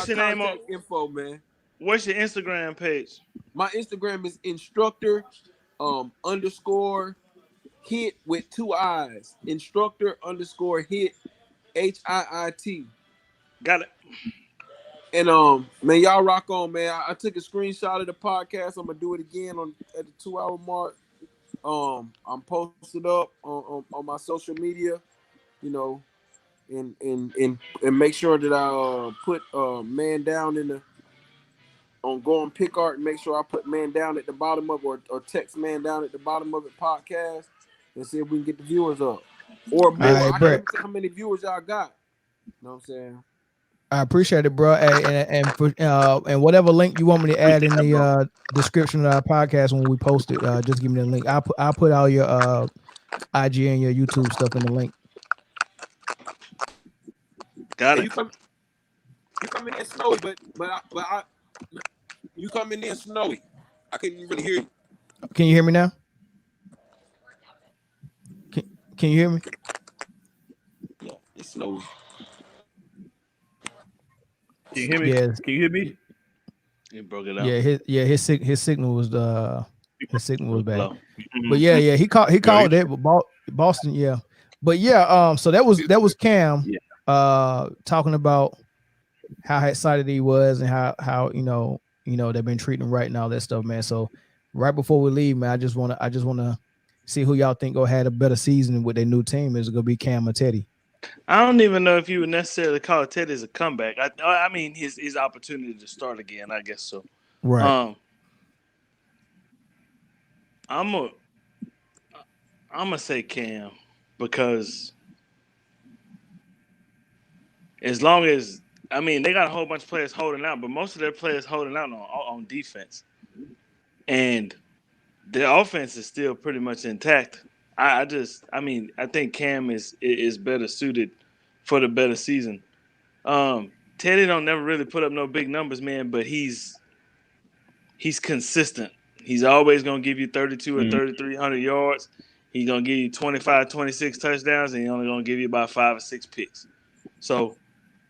your name on info, man? What's your Instagram page? My Instagram is instructor _ hit with 2 I's. Instructor _ hit HIIT. Got it. And man, y'all rock on, man. I took a screenshot of the podcast. I'm gonna do it again at the 2-hour mark. I'm posted up on my social media, you know, and make sure that I put man down on Go and Pick Art, and make sure I put man down at the bottom of or text man down at the bottom of the podcast and see if we can get the viewers up or more. I can't see how many viewers y'all got. You know what I'm saying? I appreciate it, bro. And whatever link you want me to add in the description of our podcast when we post it, just give me the link. I'll put all your IG and your YouTube stuff in the link. Got it. You come in there snowy, but you come in there snowy. I couldn't really hear you. Can you hear me now? Can you hear me? Yeah, it's snowy. Can you hear me? Yes. Can you hear me? He broke it out. Yeah, his signal was bad. But yeah, he called it, but Boston, yeah. But yeah, so that was Cam talking about how excited he was and how you know they've been treating him right and all that stuff, man. So right before we leave, man, I just wanna see who y'all think gonna have a better season with their new team. Is it gonna be Cam or Teddy? I don't even know if you would necessarily call Teddy as a comeback. I mean his opportunity to start again, I guess so. Right. I'm gonna say Cam because as long as they got a whole bunch of players holding out, but most of their players holding out on defense, and their offense is still pretty much intact. I think Cam is better suited for the better season. Teddy don't never really put up no big numbers, man, but he's consistent. He's always going to give you 32 or 3,300 yards. He's going to give you 25, 26 touchdowns, and he's only going to give you about 5 or 6 picks. So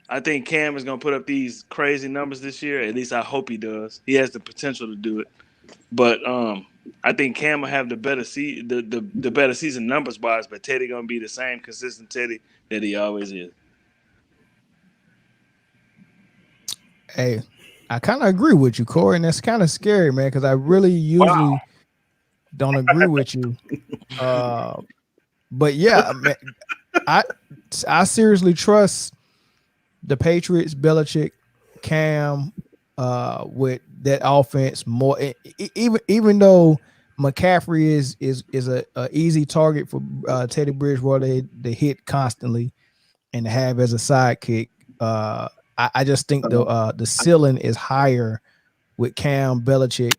I think Cam is going to put up these crazy numbers this year. At least I hope he does. He has the potential to do it. But I think Cam will have the better the better season numbers wise, but Teddy gonna be the same consistent Teddy that he always is. Hey, I kind of agree with you, Corey, and that's kind of scary, man, because I really usually don't agree with you. But yeah, man, I seriously trust the Patriots, Belichick, Cam, with that offense more. Even though McCaffrey is a easy target for Teddy Bridgewater to hit constantly and to have as a sidekick. I just think the ceiling is higher with Cam, Belichick,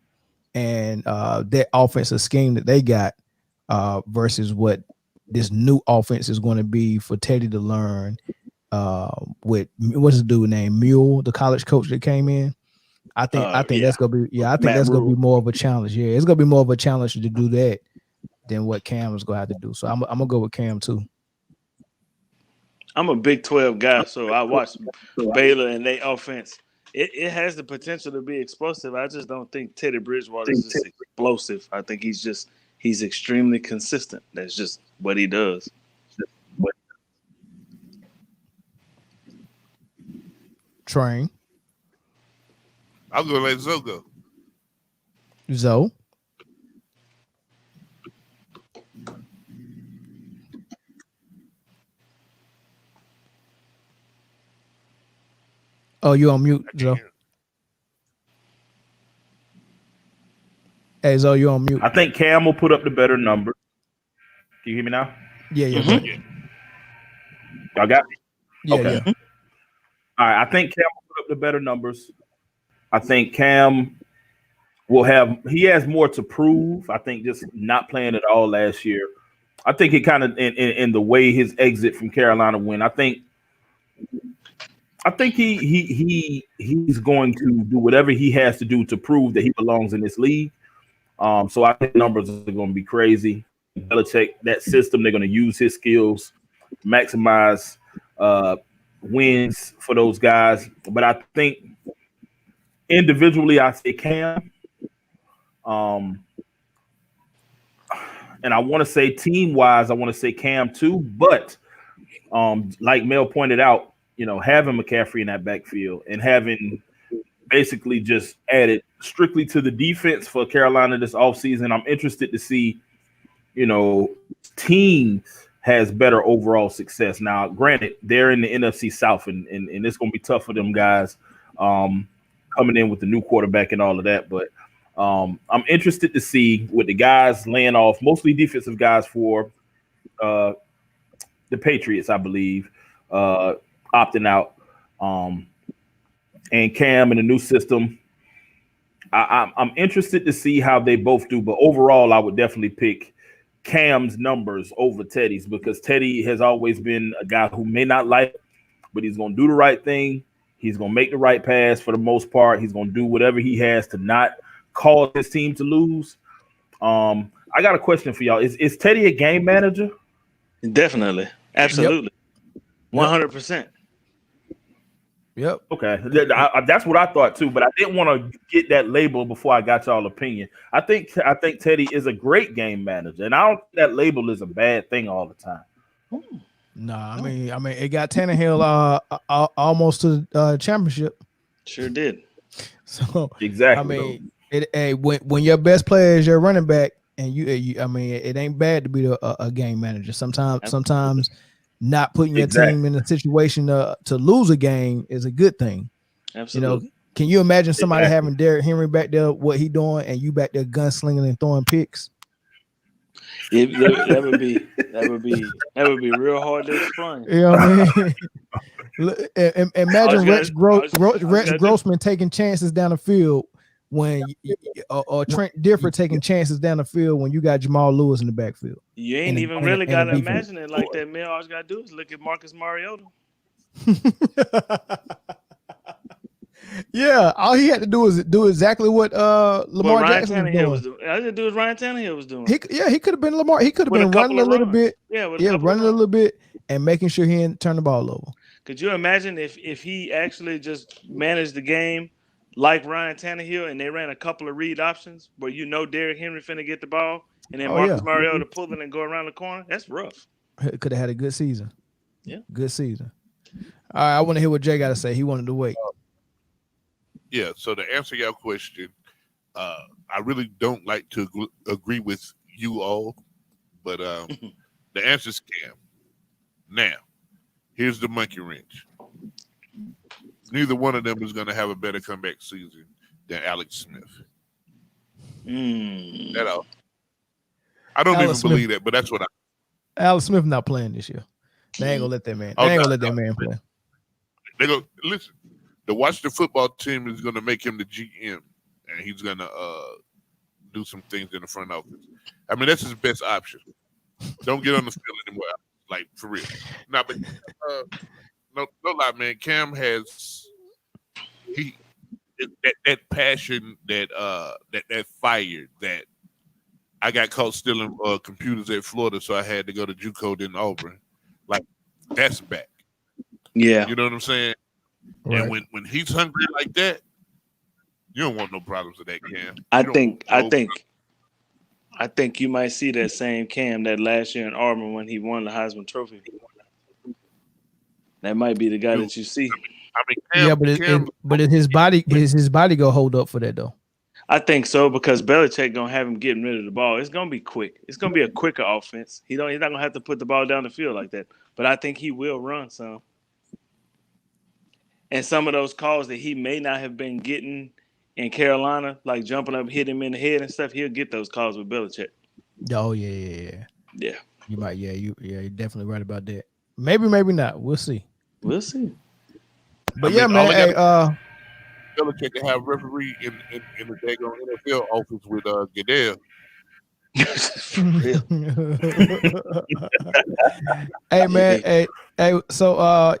and that offensive scheme that they got versus what this new offense is going to be for Teddy to learn. With what's the dude named Mule, the college coach that came in. I think that's gonna be that's gonna be more of a challenge. Yeah, it's gonna be more of a challenge to do that than what Cam is gonna have to do. So I'm gonna go with Cam too. I'm a Big 12 guy, so I watch Baylor and their offense. It has the potential to be explosive. I just don't think Teddy Bridgewater is just explosive. I think he's extremely consistent. That's just what he does. Train. I'm gonna let Zoe go. Zoe. Oh, you on mute, Zoe? Hey, Zoe, you on mute? I think Cam will put up the better number. Can you hear me now? Yeah. Y'all got me? Yeah, okay. Yeah. All right. I think Cam will put up the better numbers. I think Cam he has more to prove. I think just not playing at all last year. I think it kind of in the way his exit from Carolina went. I think he's going to do whatever he has to do to prove that he belongs in this league. So I think numbers are going to be crazy. Belichick, that system, they're going to use his skills, maximize wins for those guys. But I think individually, I say Cam. And I want to say team-wise, I want to say Cam too. But like Mel pointed out, having McCaffrey in that backfield and having basically just added strictly to the defense for Carolina this offseason, I'm interested to see, team has better overall success. Now, granted, they're in the NFC South, and it's going to be tough for them guys coming in with the new quarterback and all of that. But I'm interested to see with the guys laying off, mostly defensive guys for the Patriots, I believe, opting out. And Cam in the new system, I'm interested to see how they both do. But overall, I would definitely pick Cam's numbers over Teddy's because Teddy has always been a guy who may not like, but he's going to do the right thing. He's going to make the right pass for the most part. He's going to do whatever he has to not cause his team to lose. I got a question for y'all. Is Teddy a game manager? Definitely. Absolutely. 100%. Yep. Okay. That's what I thought too, but I didn't want to get that label before I got y'all opinion. I think Teddy is a great game manager, and I don't think that label is a bad thing all the time. No, I mean, it got Tannehill almost to the championship. Sure did. So exactly. I mean, when your best player is your running back, and you I mean, it ain't bad to be a game manager. Sometimes not putting your team in a situation to lose a game is a good thing. Absolutely. Can you imagine somebody having Derrick Henry back there, what he doing, and you back there gunslinging and throwing picks? That would be real hard to explain. You know what I mean? Imagine Rex Grossman taking chances down the field when or Trent Difford taking chances down the field when you got Jamal Lewis in the backfield. You ain't even really got to imagine it like that, man. All you got to do is look at Marcus Mariota. Yeah, all he had to do is do exactly what Lamar Jackson was doing. All he had to do is Ryan Tannehill was doing. He could have been Lamar. He could have been running a little bit. Running a little bit and making sure he didn't turn the ball over. Could you imagine if he actually just managed the game like Ryan Tannehill and they ran a couple of read options where Derrick Henry finna get the ball and then Marcus Mariota pull it and go around the corner? That's rough. Could have had a good season. Yeah. Good season. All right, I want to hear what Jay got to say. He wanted to wait. Yeah, so to answer your question, I really don't like to agree with you all, but the answer is Cam. Now, here's the monkey wrench. neither one of them is going to have a better comeback season than Alex Smith. That all. I don't even believe that, but that's what I. Alex Smith not playing this year. They ain't gonna let that man. They ain't gonna let that man play. They go listen. The Washington football team is going to make him the GM, and he's going to do some things in the front office. I mean, that's his best option. Don't get on the field anymore, like for real. Nah, but no lie, man. Cam has that passion, that fire that I got caught stealing computers at Florida, so I had to go to JUCO in Auburn. Like that's back. Yeah, you know what I'm saying. Right. And when he's hungry like that, you don't want no problems with that, Cam. I think you might see that same Cam that last year in Auburn when he won the Heisman Trophy. That might be the guy that you see. I mean, Cam, but his body gonna hold up for that though. I think so because Belichick gonna have him getting rid of the ball. It's gonna be quick. It's gonna be a quicker offense. He's not gonna have to put the ball down the field like that. But I think he will run some. And some of those calls that he may not have been getting in Carolina, like jumping up, hit him in the head and stuff, he'll get those calls with Belichick. Oh yeah. Yeah. You might. Yeah, you're definitely right about that. Maybe not. We'll see. We'll see. But yeah, man. Hey, Belichick to have referee in the daggone NFL office with Goodell. Hey man. Hey. So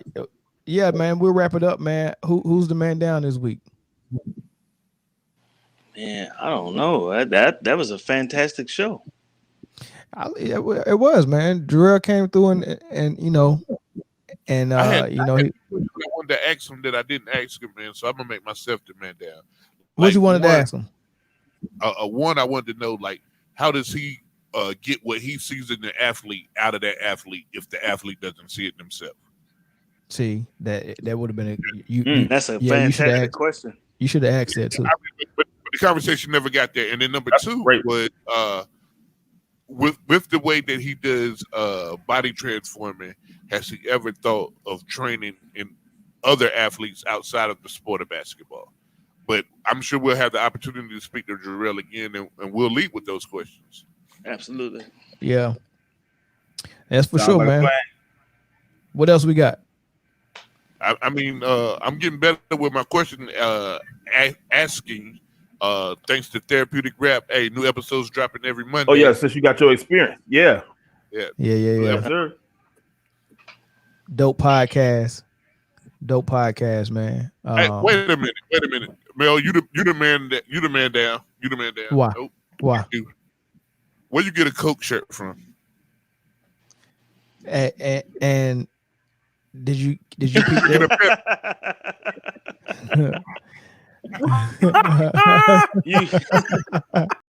yeah, man. We'll wrap it up, man. Who's the man down this week? Man, I don't know. That was a fantastic show. It was, man. Jarell came through and you know, and I wanted to ask him that I didn't ask him, man. So I'm gonna make myself the man down. What you wanted to ask him? One, I wanted to know, like, how does he get what he sees in the athlete out of that athlete if the athlete doesn't see it themselves? See, that would have been that's a fantastic question. You should have asked that too. But the conversation never got there. And then number two was with the way that he does body transforming, has he ever thought of training in other athletes outside of the sport of basketball? But I'm sure we'll have the opportunity to speak to Jarell again, and we'll lead with those questions. Absolutely. Yeah. That's for sure, man. What else we got? I mean, I'm getting better with my question asking. Thanks to Therapeutic Rap. Hey, new episodes dropping every Monday. Oh yeah, since you got your experience. Yeah. Yeah. Sir. Dope podcast, man. Hey, wait a minute, Mel. You the man down. Why? Nope. Why? Where you get a Coke shirt from? And did you peep that?